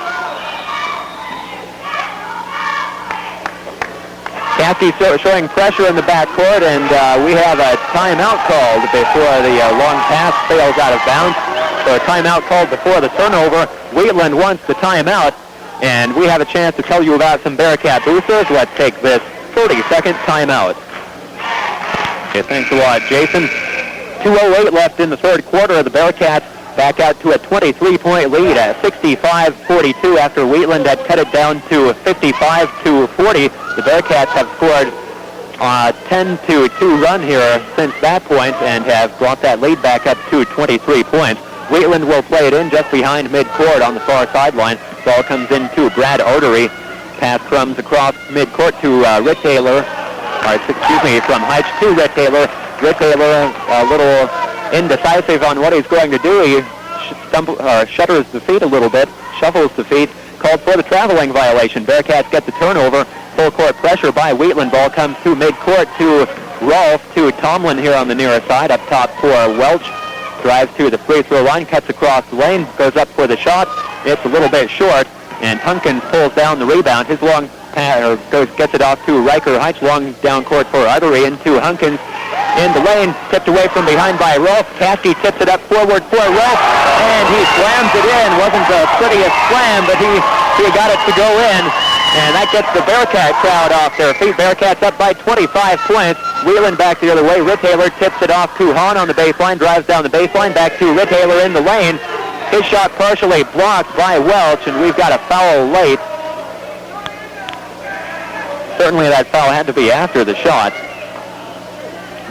Caskey showing pressure in the backcourt, and we have a timeout called before the long pass fails out of bounds. So a timeout called before the turnover. Wheatland wants the timeout. And we have a chance to tell you about some Bearcat boosters. Let's take this 30-second timeout. Okay, thanks a lot, Jason. 2:08 left in the third quarter. The Bearcats back out to a 23-point lead at 65-42 after Wheatland had cut it down to 55-40. The Bearcats have scored a 10-2 run here since that point and have brought that lead back up to 23 points. Wheatland will play it in just behind midcourt on the far sideline. Ball comes into Brad Artery. Pass comes across midcourt to Rick Taylor. From Heitch to Rick Taylor. Rick Taylor a little indecisive on what he's going to do. He shudders the feet a little bit, shuffles the feet, called for the traveling violation. Bearcats get the turnover. Full court pressure by Wheatland. Ball comes to midcourt to Rolfe, to Tomlin here on the near side. Up top for Welch. Drives to the free throw line, cuts across the lane, goes up for the shot. It's a little bit short, and Hunkins pulls down the rebound. His long pass gets it off to Riker Heitch. Long down court for Artery into Hunkins. In the lane, tipped away from behind by Rolfe. Caskey tips it up forward for Rolfe, and he slams it in. Wasn't the prettiest slam, but he got it to go in. And that gets the Bearcat crowd off their feet. Bearcats up by 25 points. Wheeling back the other way. Rick Taylor tips it off to Hahn on the baseline, drives down the baseline, back to Rick Taylor in the lane. His shot partially blocked by Welch, and we've got a foul late. Certainly that foul had to be after the shot.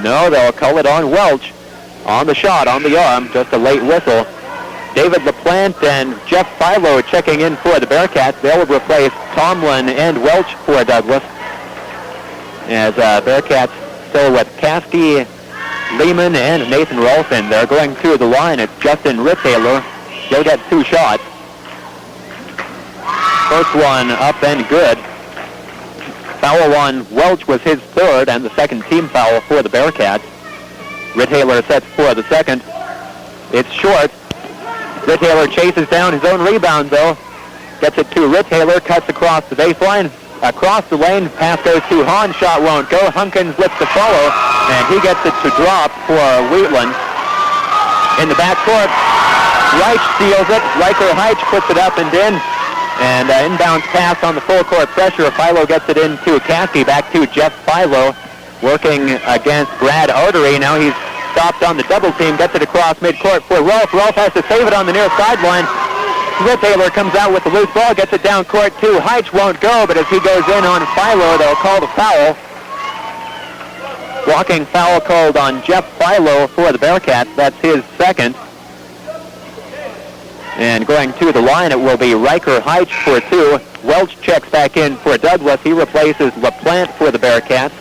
No, they'll call it on Welch. On the shot, on the arm, just a late whistle. David LaPlante and Jeff Filo checking in for the Bearcats. They'll replace Tomlin and Welch for Douglas. As Bearcats still with Caskey, Lehman, and Nathan Rolfin. They're going to the line. It's Justin Rick Taylor. He'll get two shots. First one up and good. Foul on Welch was his third and the second team foul for the Bearcats. Rick Taylor sets for the second. It's short. Rick Taylor chases down his own rebound, though. Gets it to Rick Taylor, cuts across the baseline, across the lane. Pass goes to Hahn, shot won't go. Hunkins lifts to follow, and he gets it to drop for Wheatland. In the backcourt, Reich steals it. Riker Heitch puts it up and in. And inbounds pass on the full court pressure. Filo gets it into Caskey, back to Jeff Filo, working against Brad Artery. Now he's stopped on the double team, gets it across midcourt for Rolfe. Rolfe has to save it on the near sideline. Rick Taylor comes out with the loose ball, gets it down court to Heitch, won't go, but as he goes in on Filo, they'll call the foul. Blocking foul called on Jeff Filo for the Bearcats. That's his second. And going to the line, it will be Riker Heitch for two. Welch checks back in for Douglas. He replaces LaPlante for the Bearcats.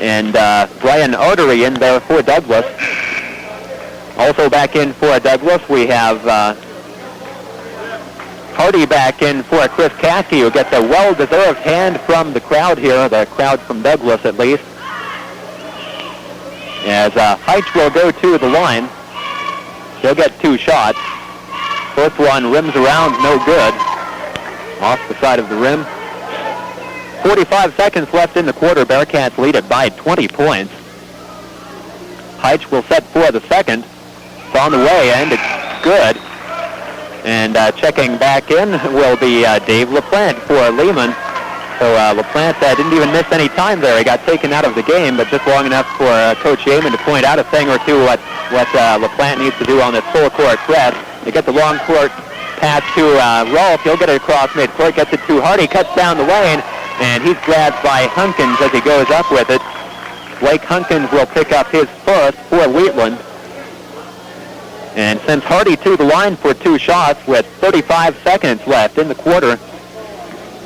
And Brian Artery in there for Douglas. Also back in for Douglas, we have Hardy back in for Chris Caskey, who gets a well-deserved hand from the crowd here, the crowd from Douglas at least. As Heitch will go to the line. He'll get two shots. First one rims around, no good. Off the side of the rim. 45 seconds left in the quarter. Bearcats lead it by 20 points. Heitch will set for the second. It's on the way, and it's good. And checking back in will be Dave LaPlante for Lehman. So LaPlante didn't even miss any time there. He got taken out of the game, but just long enough for Coach Yeaman to point out a thing or two what LaPlante needs to do on this full court press. They get the long court pass to Rolfe. He'll get it across midcourt, gets it to Hardy, cuts down the lane, and he's grabbed by Hunkins as he goes up with it. Blake Hunkins will pick up his first for Wheatland. And sends Hardy to the line for two shots with 35 seconds left in the quarter.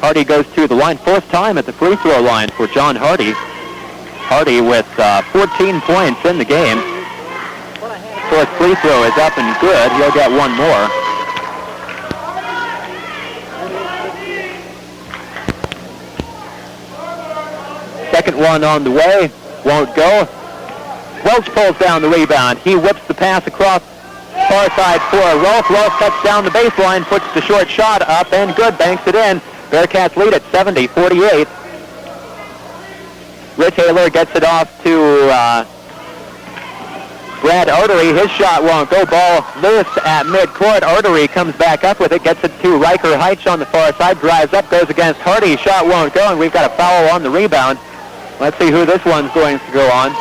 Hardy goes to the line, fourth time at the free throw line for John Hardy. Hardy with 14 points in the game. Fourth free throw is up and good. He'll get one more. Second one on the way. Won't go. Welch pulls down the rebound. He whips the pass across far side for Rolfe. Rolfe cuts down the baseline, puts the short shot up and good, banks it in. Bearcats lead at 70-48. Rick Taylor gets it off to had Artery. His shot won't go. Ball loose at midcourt. Artery comes back up with it, gets it to Riker Heitch on the far side, drives up, goes against Hardy. Shot won't go, and we've got a foul on the rebound. Let's see who this one's going to go on.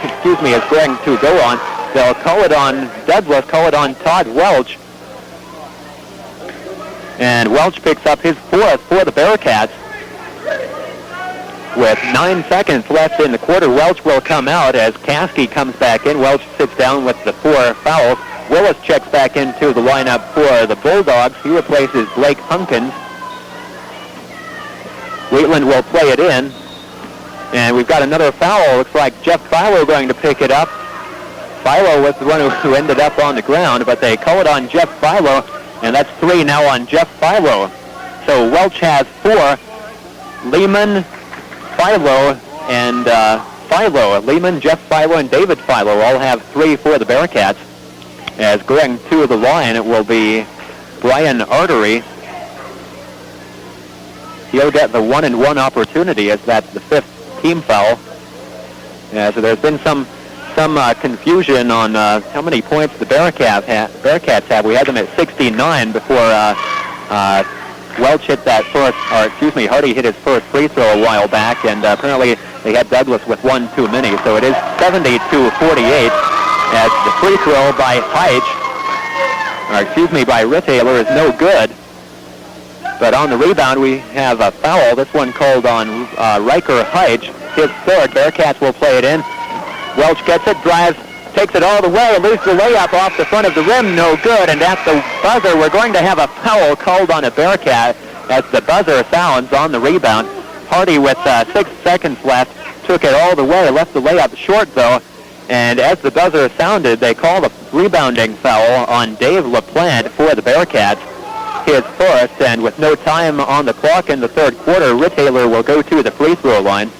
Excuse me, is going to go on. They'll call it on Douglas, call it on Todd Welch. And Welch picks up his fourth for the Bearcats. With 9 seconds left in the quarter, Welch will come out as Caskey comes back in. Welch sits down with the 4 fouls. Willis checks back into the lineup for the Bulldogs. He replaces Blake Hunkins. Wheatland will play it in. And we've got another foul. Looks like Jeff Filo going to pick it up. Filo was the one who ended up on the ground, but they call it on Jeff Filo, and that's 3 now on Jeff Filo. So Welch has 4. Lehman, Filo, and Filo. Lehman, Jeff Filo, and David Filo all have 3 for the Bearcats. As going to the line, it will be Brian Artery. He'll get the 1-and-1 opportunity as that's the 5th team foul. So there's been some confusion on how many points the Bearcats have. We had them at 69 before Welch hit that first, or excuse me, Hardy hit his first free throw a while back, and apparently they had Douglas with 1 too many. So it is 70-48 as the free throw by Heitch, or excuse me, by Rittaler is no good. But on the rebound, we have a foul. This one called on Riker Heitch. His third. Bearcats will play it in. Welch gets it, drives, takes it all the way, loses the layup off the front of the rim, no good. And at the buzzer, we're going to have a foul called on a Bearcat as the buzzer sounds on the rebound. Hardy with 6 seconds left took it all the way, left the layup short though. And as the buzzer sounded, they called a rebounding foul on Dave LaPlante for the Bearcats. His first, and with no time on the clock in the third quarter, Rittaler will go to the free throw line.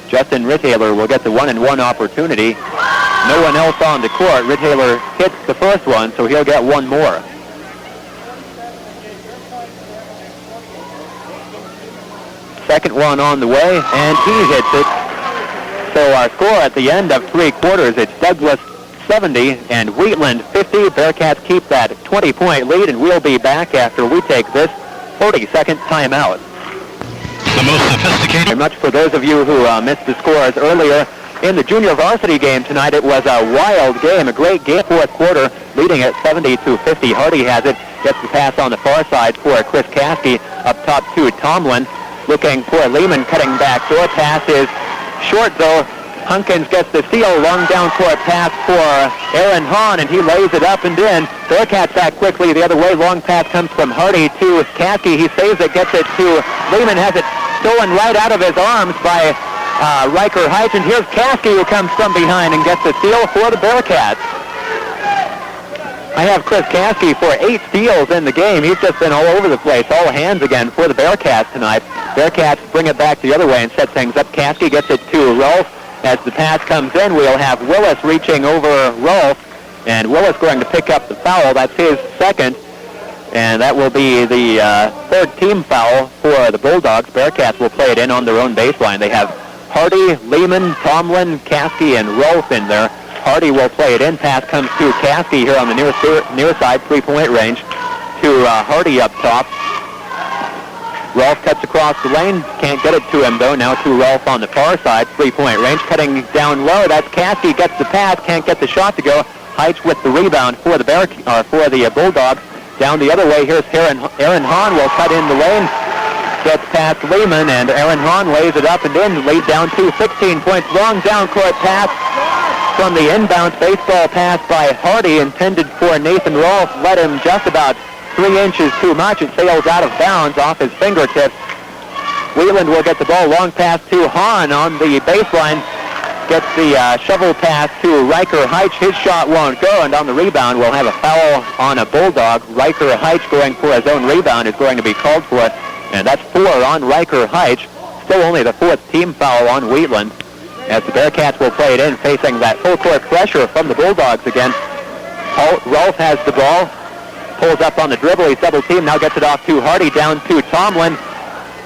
Justin Rittaler will get the 1-and-1 opportunity. No one else on the court. Rittaler hits the first one, so he'll get 1 more. Second one on the way, and he hits it. So our score at the end of 3 quarters, it's Douglas 70 and Wheatland 50. Bearcats keep that 20-point lead, and we'll be back after we take this 40-second timeout. The most sophisticated. Very much for those of you who missed the scores earlier in the junior varsity game tonight. It was a wild game, a great game. Fourth quarter, leading at 70-50. Hardy has it, gets the pass on the far side for Chris Caskey. Up top to Tomlin, looking for Lehman, cutting back door. Pass is short though. Hunkins gets the steal, long down court pass for Aaron Hahn, and he lays it up and in. Bearcats back quickly the other way. Long pass comes from Hardy to Caskey. He saves it, gets it to Lehman, has it stolen right out of his arms by Riker Heitch, and here's Caskey who comes from behind and gets the steal for the Bearcats. I have Chris Caskey for 8 steals in the game. He's just been all over the place, all hands again for the Bearcats tonight. Bearcats bring it back the other way and set things up. Caskey gets it to Rolfe. As the pass comes in, we'll have Willis reaching over Rolfe, and Willis going to pick up the foul. That's his second, and that will be the 3rd team foul for the Bulldogs. Bearcats will play it in on their own baseline. They have Hardy, Lehman, Tomlin, Caskey, and Rolfe in there. Hardy will play it in. Pass comes to Caskey here on the near side, 3-point range, to Hardy up top. Rolfe cuts across the lane, can't get it to him though. Now to Rolfe on the far side, 3-point range, cutting down low. That's Caskey, gets the pass, can't get the shot to go. Heitch with the rebound for the Bulldogs. Down the other way, here's Aaron Hahn will cut in the lane, gets past Lehman, and Aaron Hahn lays it up and in, laid down to 16 points. Long down court pass from the inbounds baseball pass by Hardy, intended for Nathan Rolfe, led him just about 3 inches too much. It sails out of bounds off his fingertips. Wheatland will get the ball. Long pass to Hahn on the baseline. Gets the shovel pass to Riker Heitch. His shot won't go, and on the rebound we'll have a foul on a Bulldog. Riker Heitch going for his own rebound is going to be called for it, and that's 4 on Riker Heitch. Still only the 4th team foul on Wheatland, as the Bearcats will play it in, facing that full court pressure from the Bulldogs again. Rolfe has the ball. Pulls up on the dribble, he's double teamed, now gets it off to Hardy, down to Tomlin,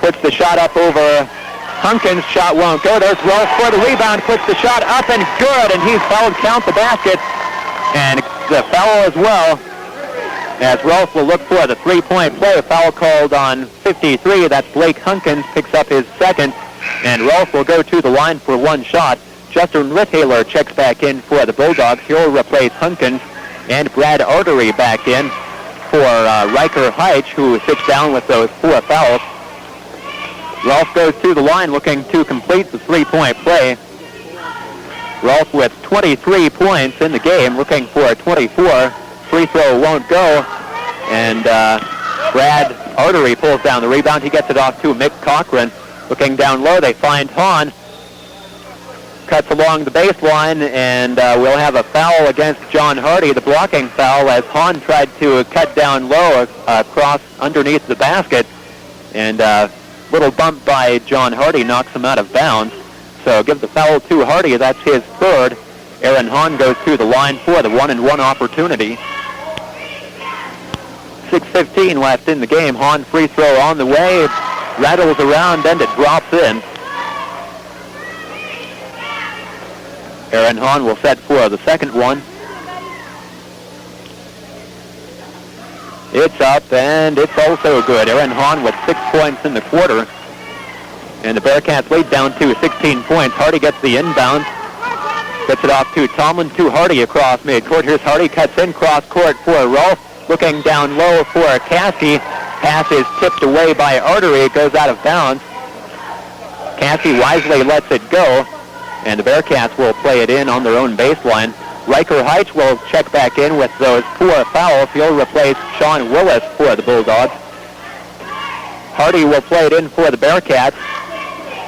puts the shot up over Hunkins' shot won't go. There's Rolf for the rebound, puts the shot up and good, and he's fouled, count the basket, and the foul as well, as Rolf will look for the three-point play. A foul called on 53. That's Blake Hunkins, picks up his second, and Rolf will go to the line for one shot. Justin Rithaler checks back in for the Bulldogs. He'll replace Hunkins, and Brad Artery back in for Riker Heitch, who sits down with those four fouls. Rolf goes to the line looking to complete the three-point play. Rolf with 23 points in the game, looking for a 24. Free throw won't go, and Brad Artery pulls down the rebound. He gets it off to Mick Cochran. Looking down low, they find Hahn. Cuts along the baseline, and we'll have a foul against John Hardy, the blocking foul, as Hahn tried to cut down low across underneath the basket, and little bump by John Hardy knocks him out of bounds. So give the foul to Hardy. That's his third. Aaron Hahn goes to the line for the 1-and-1 opportunity. 6:15 left in the game. Hahn free throw on the way. Rattles around, and it drops in. Aaron Hahn will set for the second one. It's up, and it's also good. Aaron Hahn with 6 points in the quarter. And the Bearcats lead down to 16 points. Hardy gets the inbound. Gets it off to Tomlin, to Hardy across midcourt. Here's Hardy, cuts in cross court for Rolf. Looking down low for Cassie. Pass is tipped away by Artery. It goes out of bounds. Cassie wisely lets it go, and the Bearcats will play it in on their own baseline. Riker Heitch will check back in with those four fouls. He'll replace Sean Willis for the Bulldogs. Hardy will play it in for the Bearcats.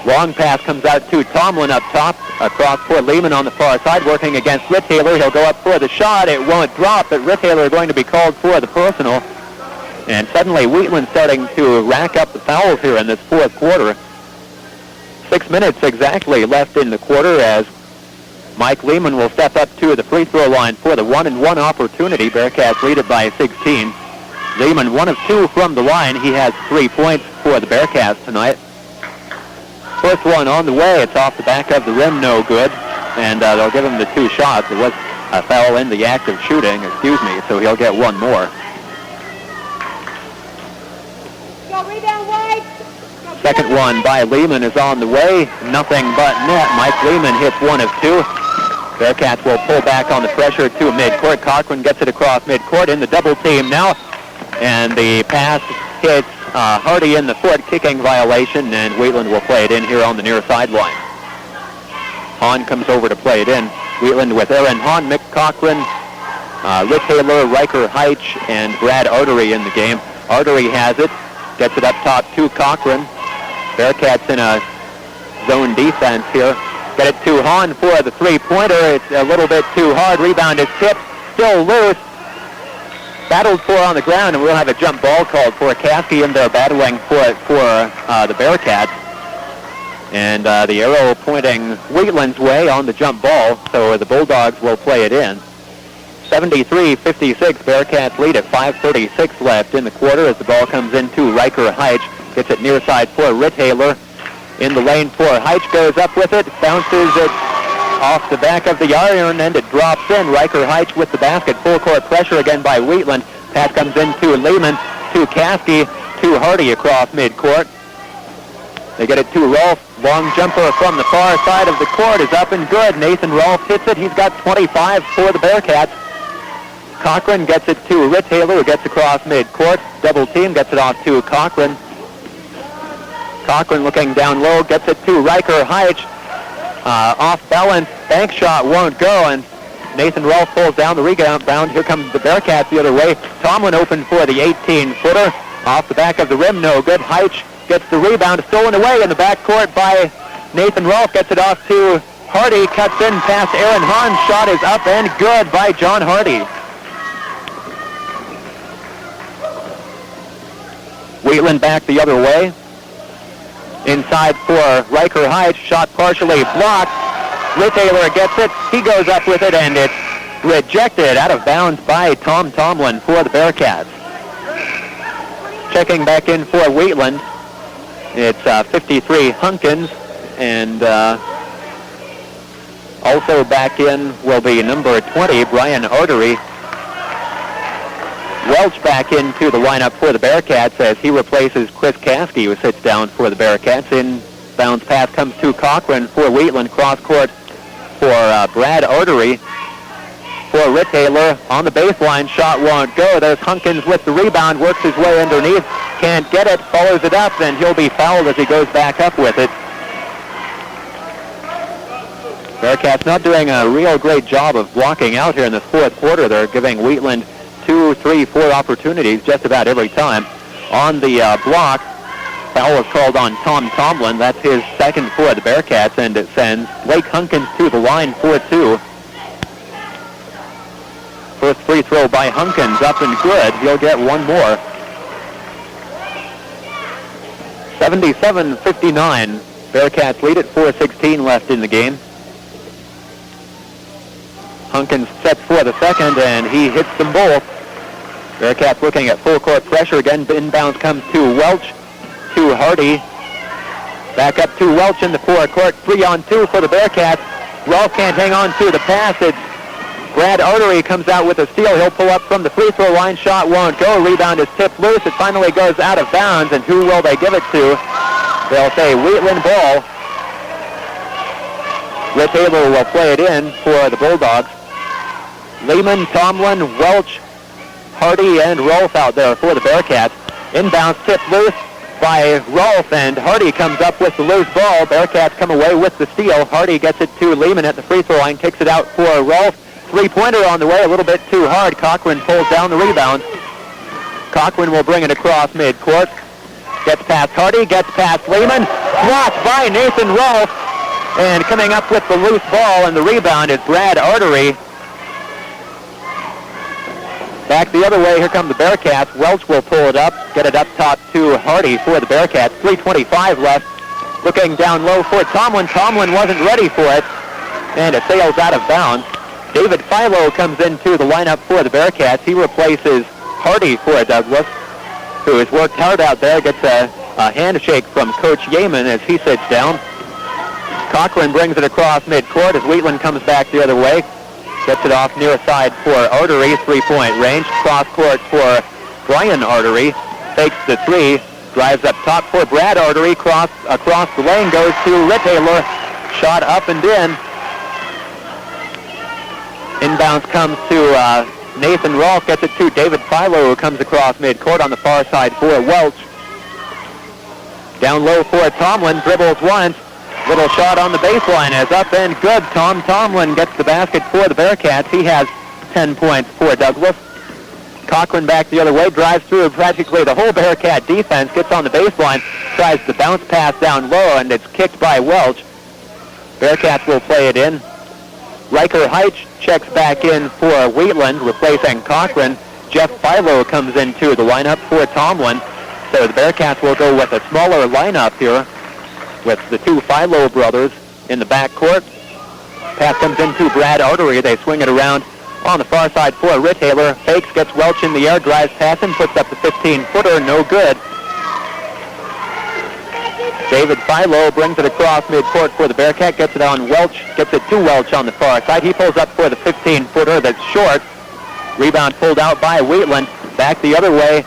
Long pass comes out to Tomlin up top. Across for Lehman on the far side, working against Rithaler. He'll go up for the shot. It won't drop, but Rithaler going to be called for the personal. And suddenly Wheatland starting to rack up the fouls here in this fourth quarter. 6 minutes exactly left in the quarter as Mike Lehman will step up to the free throw line for the 1-and-1 opportunity. Bearcats lead it by 16. Lehman 1 of 2 from the line. He has 3 points for the Bearcats tonight. First one on the way. It's off the back of the rim, no good. And they'll give him the 2 shots. It was a foul in the act of shooting, so he'll get one more. Second one by Lehman is on the way. Nothing but net. Mike Lehman hits 1 of 2. Bearcats will pull back on the pressure to midcourt. Cochran gets it across midcourt in the double team now. And the pass hits Hardy in the foot, kicking violation, and Wheatland will play it in here on the near sideline. Hahn comes over to play it in. Wheatland with Aaron Hahn, Mick Cochran, Rithaler, Riker Heitch, and Brad Artery in the game. Artery has it, gets it up top to Cochran. Bearcats in a zone defense here. Get it to Hahn for the three-pointer. It's a little bit too hard. Rebound is tipped, still loose. Battled for on the ground, and we'll have a jump ball called for. Cassie in there battling for the Bearcats. And the arrow pointing Wheatland's way on the jump ball, so the Bulldogs will play it in. 73-56, Bearcats lead at 5:36 left in the quarter as the ball comes into Riker Heitch. Gets it near side for Rithaler. In the lane for Heitch, goes up with it, bounces it off the back of the iron, and it drops in. Riker Heitch with the basket. Full court pressure again by Wheatland. Pass comes into Lehman, to Kasky, to Hardy across midcourt. They get it to Rolf. Long jumper from the far side of the court is up and good. Nathan Rolf hits it. He's got 25 for the Bearcats. Cochran gets it to Rithaler, who gets across midcourt. Double team, gets it off to Cochran. Cochran looking down low, gets it to Riker Heitch. Off balance, bank shot won't go, and Nathan Rolf pulls down the rebound. Here comes the Bearcats the other way. Tomlin open for the 18-footer. Off the back of the rim, no good. Heitch gets the rebound, stolen away in the backcourt by Nathan Rolf. Gets it off to Hardy, cuts in past Aaron Hahn. Shot is up and good by John Hardy. Wheatland back the other way. Inside for Riker Heitch. Shot partially blocked. Rithaler gets it. He goes up with it, and it's rejected out of bounds by Tom Tomlin for the Bearcats. Checking back in for Wheatland. It's 53 Hunkins. And also back in will be number 20, Brian Artery. Welch back into the lineup for the Bearcats as he replaces Chris Caskey, who sits down for the Bearcats. Inbounds pass comes to Cochran for Wheatland. Cross court for Brad Artery. For Rick Taylor on the baseline. Shot won't go. There's Hunkins with the rebound. Works his way underneath. Can't get it. Follows it up, and he'll be fouled as he goes back up with it. Bearcats not doing a real great job of blocking out here in the fourth quarter. They're giving Wheatland 2, 3, 4 opportunities just about every time. On the block, foul was called on Tom Tomlin. That's his second for the Bearcats, and it sends Blake Hunkins to the line for 2. First free throw by Hunkins, up and good. He'll get one more. 77-59. Bearcats lead at 4:16 left in the game. Hunkins sets for the second, and he hits them both. Bearcats looking at full court pressure again. Inbounds comes to Welch, to Hardy. Back up to Welch in the forecourt. 3-on-2 for the Bearcats. Rolfe can't hang on to the pass. It's Brad Artery comes out with a steal. He'll pull up from the free throw line. Shot won't go. Rebound is tipped loose. It finally goes out of bounds. And who will they give it to? They'll say Wheatland ball. Rick Taylor will play it in for the Bulldogs. Lehman, Tomlin, Welch, Hardy, and Rolfe out there for the Bearcats. Inbounds tipped loose by Rolfe, and Hardy comes up with the loose ball. Bearcats come away with the steal. Hardy gets it to Lehman at the free throw line, kicks it out for Rolfe. Three-pointer on the way, a little bit too hard. Cochran pulls down the rebound. Cochran will bring it across midcourt. Gets past Hardy, gets past Lehman. Blocked by Nathan Rolfe. And coming up with the loose ball and the rebound is Brad Artery. Back the other way, here come the Bearcats. Welch will pull it up, get it up top to Hardy for the Bearcats. 3:25 left. Looking down low for Tomlin. Tomlin wasn't ready for it, and it sails out of bounds. David Filo comes into the lineup for the Bearcats. He replaces Hardy for Douglas, who has worked hard out there. Gets a handshake from Coach Yeaman as he sits down. Cochran brings it across midcourt as Wheatland comes back the other way. Gets it off near side for Artery, three-point range. Cross court for Brian Artery. Takes the three, drives up top for Brad Artery. Across the lane goes to Rick Taylor. Shot up and in. Inbounds comes to Nathan Rolfe. Gets it to David Filo, who comes across midcourt on the far side for Welch. Down low for Tomlin. Dribbles once. Little shot on the baseline is up and good. Tom Tomlin gets the basket for the Bearcats. He has 10 points for Douglas. Cochran back the other way, drives through practically the whole Bearcat defense, gets on the baseline, tries to bounce pass down low, and it's kicked by Welch. Bearcats will play it in. Riker Heitch checks back in for Wheatland, replacing Cochran. Jeff Filo comes into the lineup for Tomlin. So the Bearcats will go with a smaller lineup here, with the two Filo brothers in the backcourt. Pass comes into Brad Artery. They swing it around on the far side for Rick Taylor. Fakes, gets Welch in the air, drives past him, puts up the 15-footer, no good. David Filo brings it across midcourt for the Bearcat, gets it on Welch, gets it to Welch on the far side. He pulls up for the 15-footer that's short. Rebound pulled out by Wheatland. Back the other way.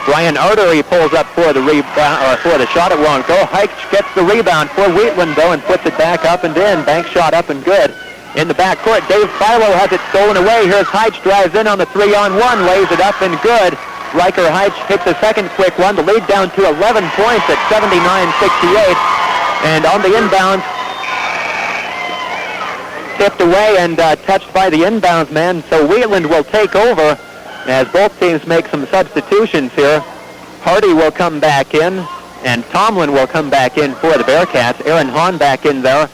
Brian Artery pulls up for the rebound, or for the shot. It won't go. Heitch gets the rebound for Wheatland, though, and puts it back up and in. Bank shot up and good. In the backcourt, Dave Filo has it stolen away. Here's Heitch, drives in on the 3-on-1, lays it up and good. Riker Heitch hits a second quick one. The lead down to 11 points at 79-68. And on the inbound, tipped away and touched by the inbounds man. So Wheatland will take over as both teams make some substitutions here. Hardy will come back in, and Tomlin will come back in for the Bearcats. Aaron Hahn back in there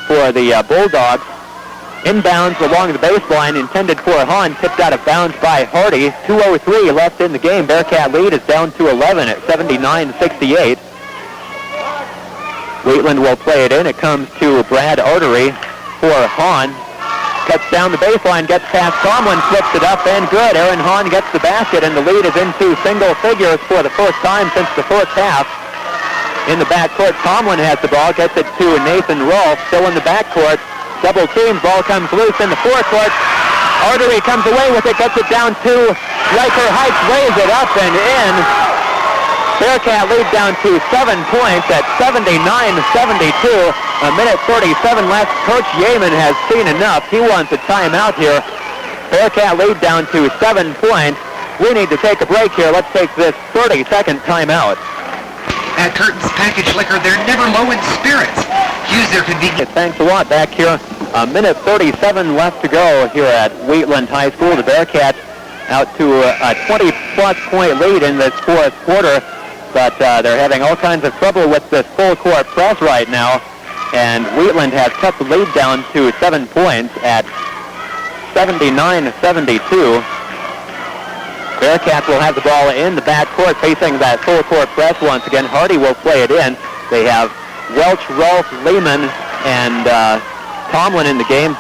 for the Bulldogs. Inbounds along the baseline, intended for Hahn, tipped out of bounds by Hardy. 2:03 left in the game. Bearcat lead is down to 11 at 79-68. Wheatland will play it in. It comes to Brad Artery for Hahn. Cuts down the baseline, gets past Tomlin, flips it up, and good. Aaron Hahn gets the basket, and the lead is into single figures for the first time since the first half. in the backcourt. Tomlin has the ball, gets it to Nathan Rolfe, still in the backcourt. Double team, ball comes loose in the forecourt. Artery comes away with it, gets it down to Riker Heights, lays it up and in. Bearcat lead down to 7 points at 79-72. A minute 37 left. Coach Yeaman has seen enough. He wants a timeout here. Bearcat lead down to 7 points. We need to take a break here. Let's take this 30-second timeout. At Curtin's Package Liquor, they're never low in spirits. Use their convenience. Thanks a lot. Back here, a minute 37 left to go here at Wheatland High School. The Bearcats out to a 20-plus point lead in this fourth quarter, but they're having all kinds of trouble with this full-court press right now, and Wheatland has cut the lead down to 7 points at 79-72. Bearcats will have the ball in the backcourt facing that full-court press once again. Hardy will play it in. They have Welch, Rolfe, Lehman, and Tomlin in the game.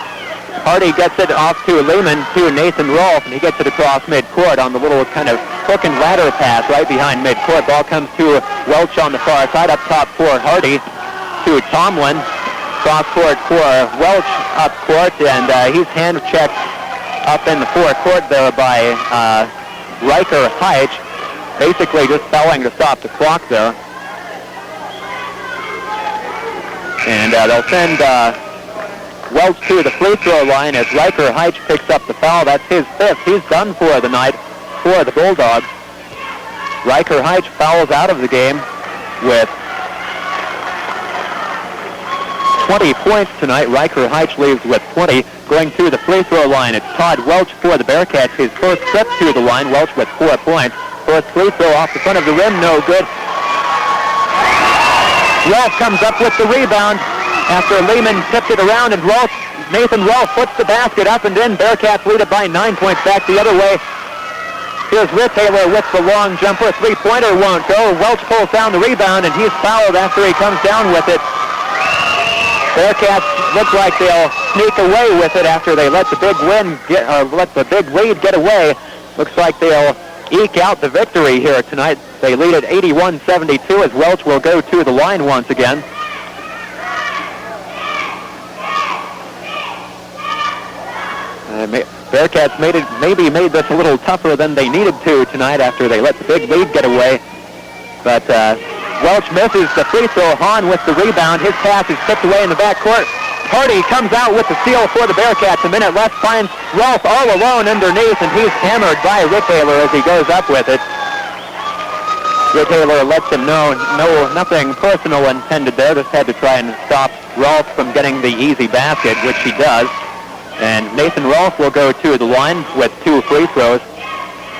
Hardy gets it off to Lehman to Nathan Rolfe, and he gets it across midcourt on the little kind of hook and ladder pass right behind midcourt. Ball comes to Welch on the far side, up top for Hardy, to Tomlin. Cross court for Welch up court, and he's hand checked up in the forecourt there by Riker Heights, basically just fouling to stop the clock there. And they'll send Welch to the free throw line as Riker Heights picks up the foul. That's his fifth. He's done for the night for the Bulldogs. Riker Heights fouls out of the game with 20 points tonight. Riker Heights leaves with 20. Going to the free throw line, it's Todd Welch for the Bearcats. His first trip to the line. Welch with 4 points. First free throw off the front of the rim, no good. Rolfe comes up with the rebound after Lehman tipped it around, and Nathan Rolfe puts the basket up and in. Bearcats lead it by 9 points. Back the other way. Here's Rittaylor with the long jumper. Three-pointer won't go. Welch pulls down the rebound, and he's fouled after he comes down with it. Bearcats look like they'll sneak away with it after they let the big lead get away. Looks like they'll eke out the victory here tonight. They lead at 81-72 as Welch will go to the line once again. Bearcats maybe made this a little tougher than they needed to tonight after they let the big lead get away. But Welch misses the free throw. Hahn with the rebound. His pass is tipped away in the backcourt. Hardy comes out with the steal for the Bearcats. A minute left, finds Rolfe all alone underneath, and he's hammered by Rittaylor as he goes up with it. Rittaylor lets him know nothing personal intended there. Just had to try and stop Rolfe from getting the easy basket, which he does. And Nathan Rolfe will go to the line with 2 free throws.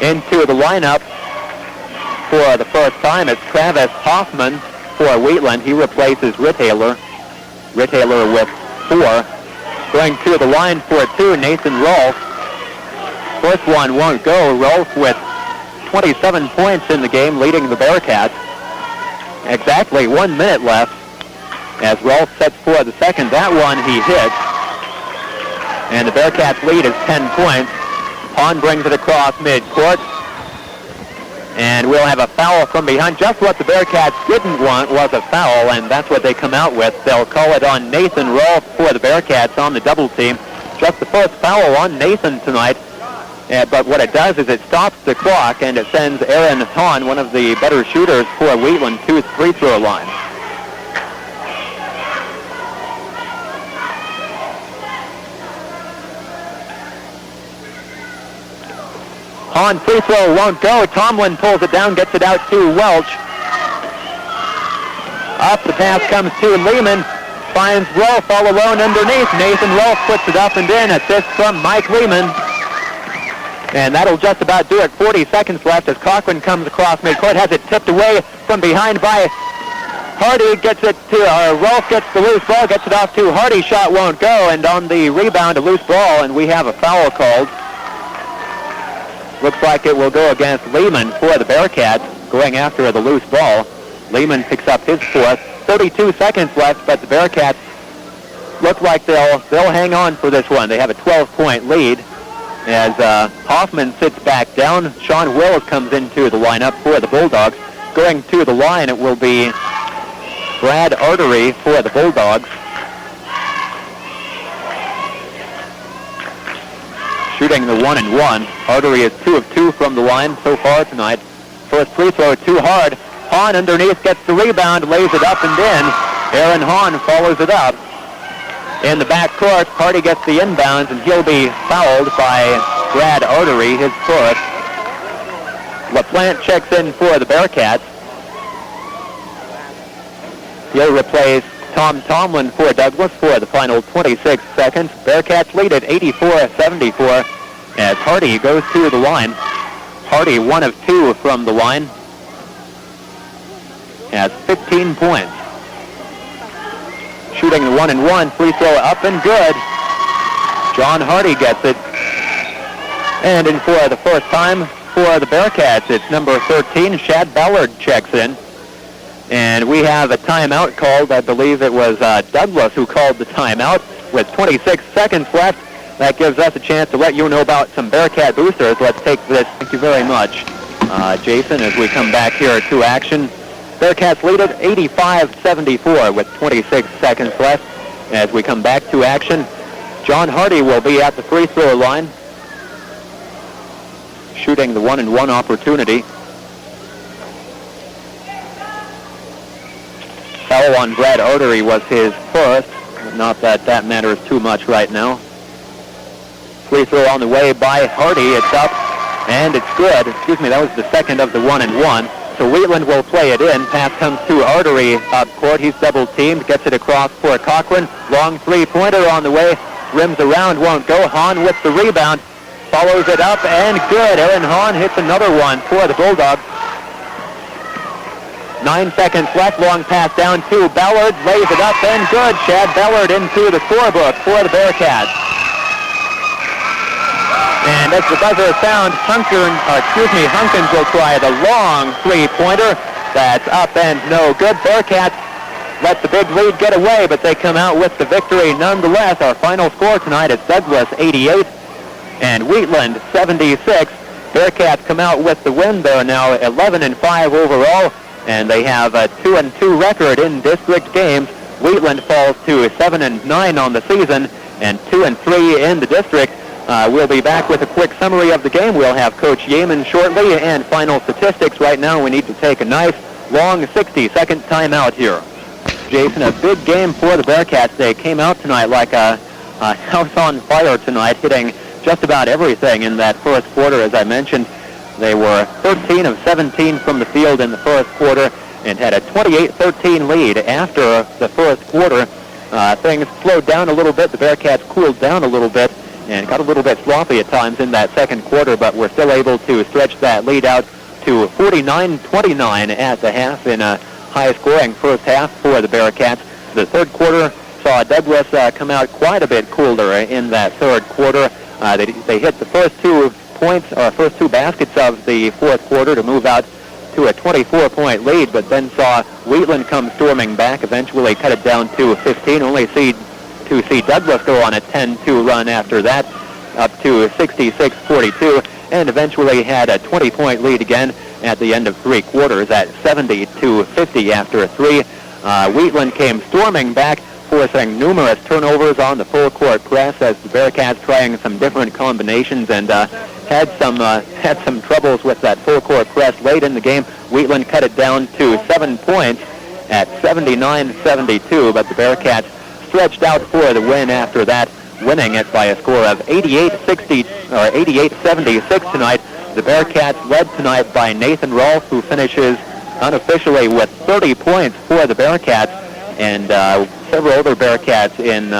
Into the lineup for the first time, it's Travis Hoffman for Wheatland. He replaces Rittaylor. Rittaylor with 4. Going to the line for 2, Nathan Rolfe. First one won't go. Rolfe with 27 points in the game, leading the Bearcats. Exactly 1 minute left as Rolfe sets for the second. That one he hits. And the Bearcats lead is 10 points. Hahn brings it across midcourt. And we'll have a foul from behind. Just what the Bearcats didn't want was a foul, and that's what they come out with. They'll call it on Nathan Rolfe for the Bearcats on the double team. Just the first foul on Nathan tonight. But what it does is it stops the clock, and it sends Aaron Hahn, one of the better shooters for Wheatland, to the free throw line. Hahn free throw won't go. Tomlin pulls it down, gets it out to Welch. Up the pass comes to Lehman. Finds Rolfe all alone underneath. Nathan Rolfe puts it up and in. Assist from Mike Lehman. And that'll just about do it. 40 seconds left as Cochran comes across midcourt. Has it tipped away from behind by Hardy. Gets it to Rolfe, gets the loose ball, gets it off to Hardy. Shot won't go. And on the rebound, a loose ball, and we have a foul called. Looks like it will go against Lehman for the Bearcats, going after the loose ball. Lehman picks up his fourth. 32 seconds left, but the Bearcats look like they'll hang on for this one. They have a 12-point lead as Hoffman sits back down. Sean Wills comes into the lineup for the Bulldogs. Going to the line, it will be Brad Artery for the Bulldogs. Shooting the 1-1. Artery is 2 of 2 from the line so far tonight. First free throw too hard. Hahn underneath gets the rebound, lays it up and in. Aaron Hahn follows it up. In the backcourt, Hardy gets the inbounds, and he'll be fouled by Brad Artery, his first. LaPlante checks in for the Bearcats. He'll replace Tom Tomlin for Douglas for the final 26 seconds. Bearcats lead at 84-74 as Hardy goes to the line. Hardy 1 of 2 from the line. Has 15 points. Shooting the 1-1, free throw up and good. John Hardy gets it. And in for the first time for the Bearcats, it's number 13, Shad Ballard checks in. And we have a timeout called. I believe it was Douglas who called the timeout with 26 seconds left. That gives us a chance to let you know about some Bearcat boosters. Let's take this. Thank you very much, Jason, as we come back here to action. Bearcats lead at 85-74 with 26 seconds left. As we come back to action, John Hardy will be at the free throw line, shooting the 1-1 opportunity. Foul on Brad Artery was his first. Not that that matters too much right now. Free throw on the way by Hardy. It's up, and it's good. Excuse me, that was the second of the 1-1. So Wheatland will play it in. Pass comes to Artery up court. He's double-teamed. Gets it across for Cochran. Long three-pointer on the way. Rims around, won't go. Hahn with the rebound. Follows it up, and good. Aaron Hahn hits another one for the Bulldogs. 9 seconds left. Long pass down to Ballard. Lays it up, and good. Shad Ballard into the scorebook for the Bearcats. And as the buzzer sounds, Hunkins will try the long three-pointer. That's up and no good. Bearcats let the big lead get away, but they come out with the victory nonetheless. Our final score tonight is Douglas 88 and Wheatland 76. Bearcats come out with the win. They're now 11-5 overall, and they have a 2-2 record in district games. Wheatland falls to 7-9 on the season and 2-3 in the district. We'll be back with a quick summary of the game. We'll have Coach Yeaman shortly, and final statistics. Right now we need to take a nice long 60-second timeout here. Jason, a big game for the Bearcats. They came out tonight like a house on fire tonight, hitting just about everything in that first quarter. As I mentioned, they were 13 of 17 from the field in the first quarter and had a 28-13 lead after the first quarter. Things slowed down a little bit. The Bearcats cooled down a little bit and got a little bit sloppy at times in that second quarter, but we're still able to stretch that lead out to 49-29 at the half in a high-scoring first half for the Bearcats. The third quarter saw Douglas come out quite a bit cooler in that third quarter. They hit the first 2 points, or first 2 baskets of the fourth quarter to move out to a 24-point lead, but then saw Wheatland come storming back, eventually cut it down to 15, only to see Douglas go on a 10-2 run after that, up to 66-42, and eventually had a 20-point lead again at the end of 3 quarters at 70-50 after 3. Wheatland came storming back, forcing numerous turnovers on the full-court press as the Bearcats trying some different combinations and had some troubles with that full-court press late in the game. Wheatland cut it down to 7 points at 79-72, but the Bearcats stretched out for the win after that, winning it by a score of 88-76 tonight. The Bearcats led tonight by Nathan Rolfe, who finishes unofficially with 30 points for the Bearcats, and several other Bearcats in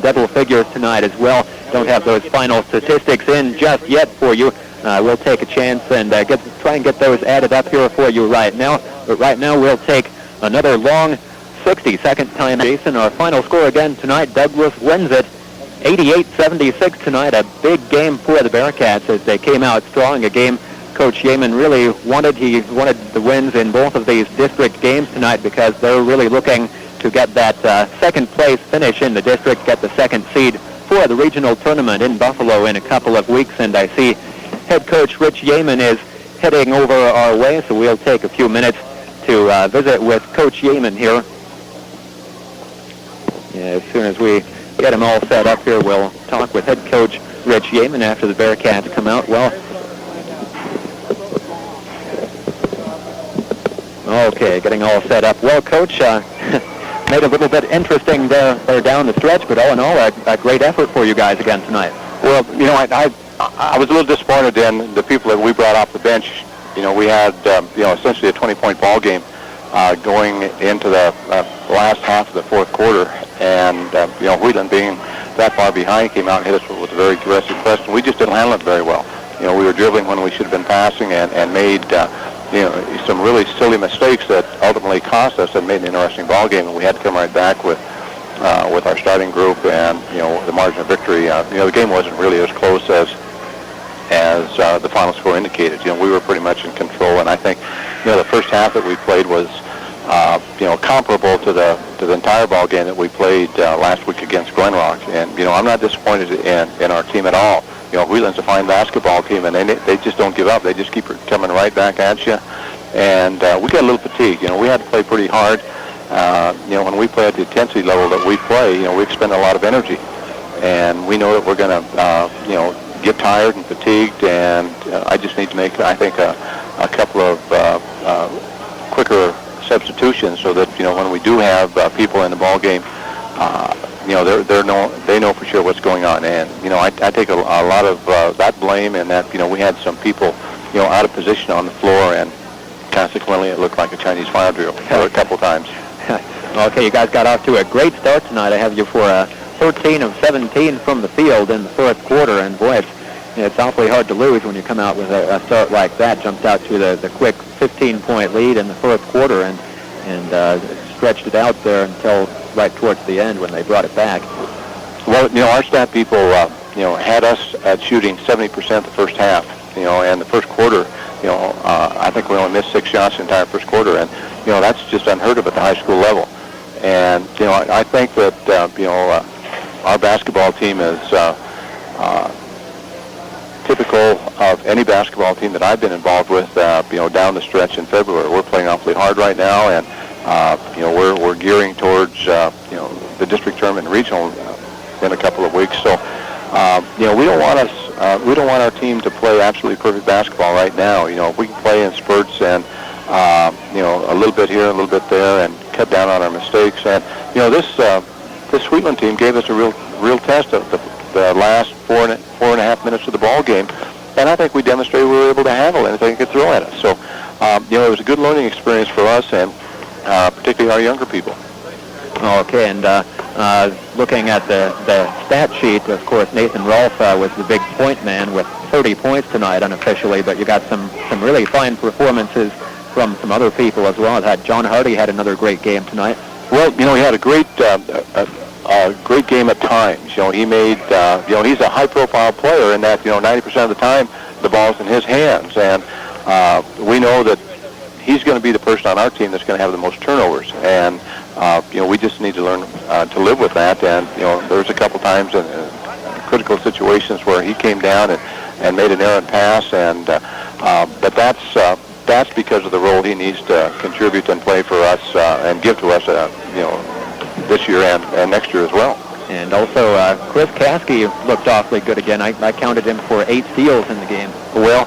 double figures tonight as well. Don't have those final statistics in just yet for you. We'll take a chance and try and get those added up here for you right now. But right now we'll take another long 60-second time. Jason, our final score again tonight, Douglas wins it 88-76 tonight. A big game for the Bearcats as they came out strong. A game Coach Yeaman really wanted. He wanted the wins in both of these district games tonight because they're really looking to get that second place finish in the district, get the second seed for the regional tournament in Buffalo in a couple of weeks. And I see head coach Rich Yeaman is heading over our way, so we'll take a few minutes to visit with Coach Yeaman here soon as we get them all set up here, we'll talk with head coach Rich Yeaman after the Bearcats come out. Well, okay, getting all set up. Well, Coach, made a little bit interesting there down the stretch, but all in all, a great effort for you guys again tonight. Well, you know, I was a little disappointed in the people that we brought off the bench. You know, we had, essentially a 20-point ball game going into the last half of the fourth quarter, and, Wheatland being that far behind came out and hit us with a very aggressive press, and we just didn't handle it very well. You know, we were dribbling when we should have been passing and made, some really silly mistakes that ultimately cost us and made an interesting ball game, and we had to come right back with our starting group and, the margin of victory. The game wasn't really as close as the final score indicated. We were pretty much in control, and I think, the first half that we played was, comparable to the entire ball game that we played last week against Glen Rock. And, I'm not disappointed in our team at all. Wheatland's a fine basketball team, and they just don't give up. They just keep coming right back at you. And we got a little fatigue. We had to play pretty hard. When we play at the intensity level that we play, we expend a lot of energy. And we know that we're going to, get tired and fatigued, and I just need to make, I think, a couple of quicker substitutions so that, when we do have people in the ball game, they know for sure what's going on. And, I take a lot of that blame, and that, we had some people, out of position on the floor, and consequently it looked like a Chinese fire drill a couple times. Okay, you guys got off to a great start tonight. I have you for 13 of 17 from the field in the first quarter, and boy, it's awfully hard to lose when you come out with a start like that. Jumped out to the quick 15-point lead in the first quarter and stretched it out there until right towards the end when they brought it back. Well, our stat people, had us at shooting 70% the first half, and the first quarter, I think we only missed 6 shots the entire first quarter, and, that's just unheard of at the high school level. And, I think that, our basketball team is typical of any basketball team that I've been involved with, down the stretch in February. We're playing awfully hard right now, and, we're gearing towards, the district tournament and regional in a couple of weeks. So, we don't want our team to play absolutely perfect basketball right now. If we can play in spurts and, a little bit here, a little bit there, and cut down on our mistakes. And, this Wheatland team gave us a real test of the last four and a half minutes of the ball game, and I think we demonstrated we were able to handle anything that could throw at us. So, it was a good learning experience for us, and particularly our younger people. Okay, and looking at the stat sheet, of course, Nathan Rolfe was the big point man with 30 points tonight unofficially, but you got some really fine performances from some other people as well. John Hardy had another great game tonight. Well, he had a great game at times. He made, he's a high-profile player in that, 90% of the time the ball's in his hands, and we know that he's going to be the person on our team that's going to have the most turnovers, and we just need to learn to live with that. And there's a couple times in critical situations where he came down and made an errant pass, and but that's because of the role he needs to contribute and play for us and give to us, this year and next year as well. And also, Chris Caskey looked awfully good again. I counted him for 8 steals in the game. Well,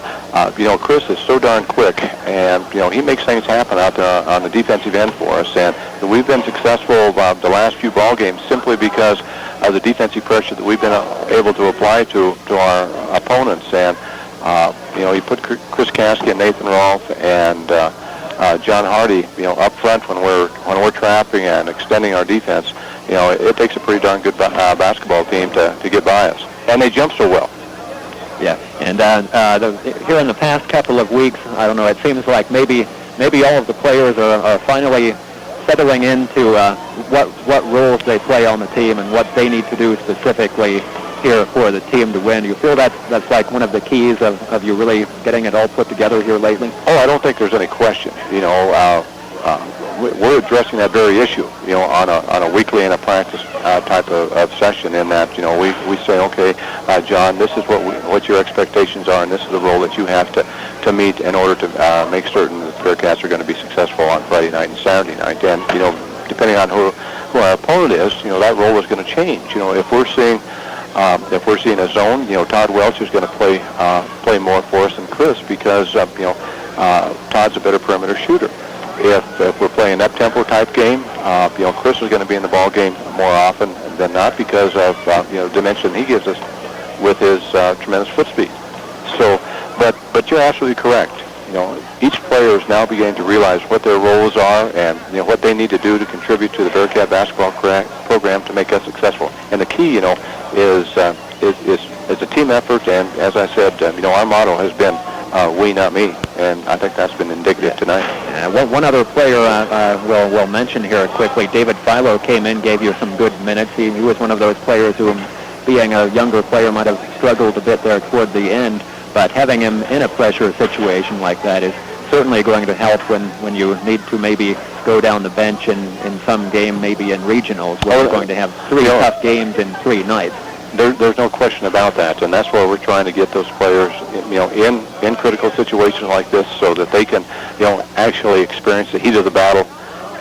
Chris is so darn quick, and, he makes things happen out there on the defensive end for us. And we've been successful the last few ball games simply because of the defensive pressure that we've been able to apply to our opponents. And, he put Chris Caskey and Nathan Rolfe and John Hardy, up front when we're trapping and extending our defense. It takes a pretty darn good basketball team to get by us, and they jump so well. Yeah, and here in the past couple of weeks, I don't know, it seems like maybe all of the players are finally settling into what roles they play on the team and what they need to do specifically here for the team to win. Do you feel that's like one of the keys of you really getting it all put together here lately? Oh, I don't think there's any question. We're addressing that very issue, on a weekly and a practice type of session. In that, we say, okay, John, this is what your expectations are, and this is the role that you have to meet in order to make certain that the Bearcats are going to be successful on Friday night and Saturday night. And depending on who our opponent is, that role is going to change. If we're seeing a zone, Todd Welch is going to play more for us than Chris because Todd's a better perimeter shooter. If we're playing an up-tempo type game, Chris is going to be in the ball game more often than not because of the dimension he gives us with his tremendous foot speed. So, but you're absolutely correct. Each player is now beginning to realize what their roles are and what they need to do to contribute to the Bearcat basketball program to make us successful. And the key, is a team effort. And as I said, our motto has been we, not me, and I think that's been indicative tonight. One other player we'll mention here quickly. David Filo came in, gave you some good minutes. He was one of those players who, being a younger player, might have struggled a bit there toward the end. But having him in a pressure situation like that is certainly going to help when you need to maybe go down the bench in some game, maybe in regionals, where we're going to have 3 tough games in 3 nights. There's no question about that, and that's why we're trying to get those players, in critical situations like this, so that they can, actually experience the heat of the battle,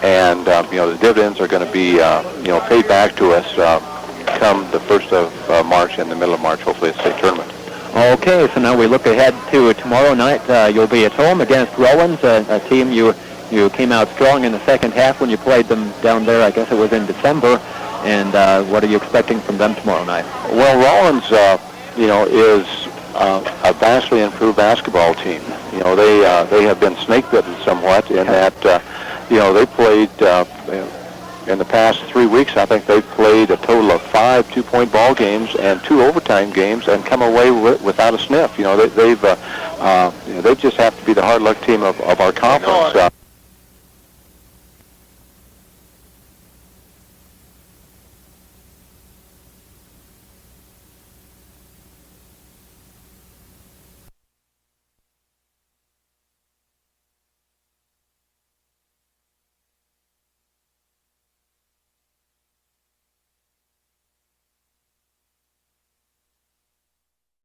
and the dividends are going to be, paid back to us come the 1st of March and the middle of March, hopefully, at the state tournament. Okay, so now we look ahead to tomorrow night. You'll be at home against Rollins, a team you came out strong in the second half when you played them down there. I guess it was in December. And what are you expecting from them tomorrow night? Well, Rollins, is a vastly improved basketball team. They have been snake-bitten somewhat in that, they played in the past 3 weeks. I think they've played a total of 5 two-point ball games and 2 overtime games and come away without a sniff. They just have to be the hard luck team of our conference.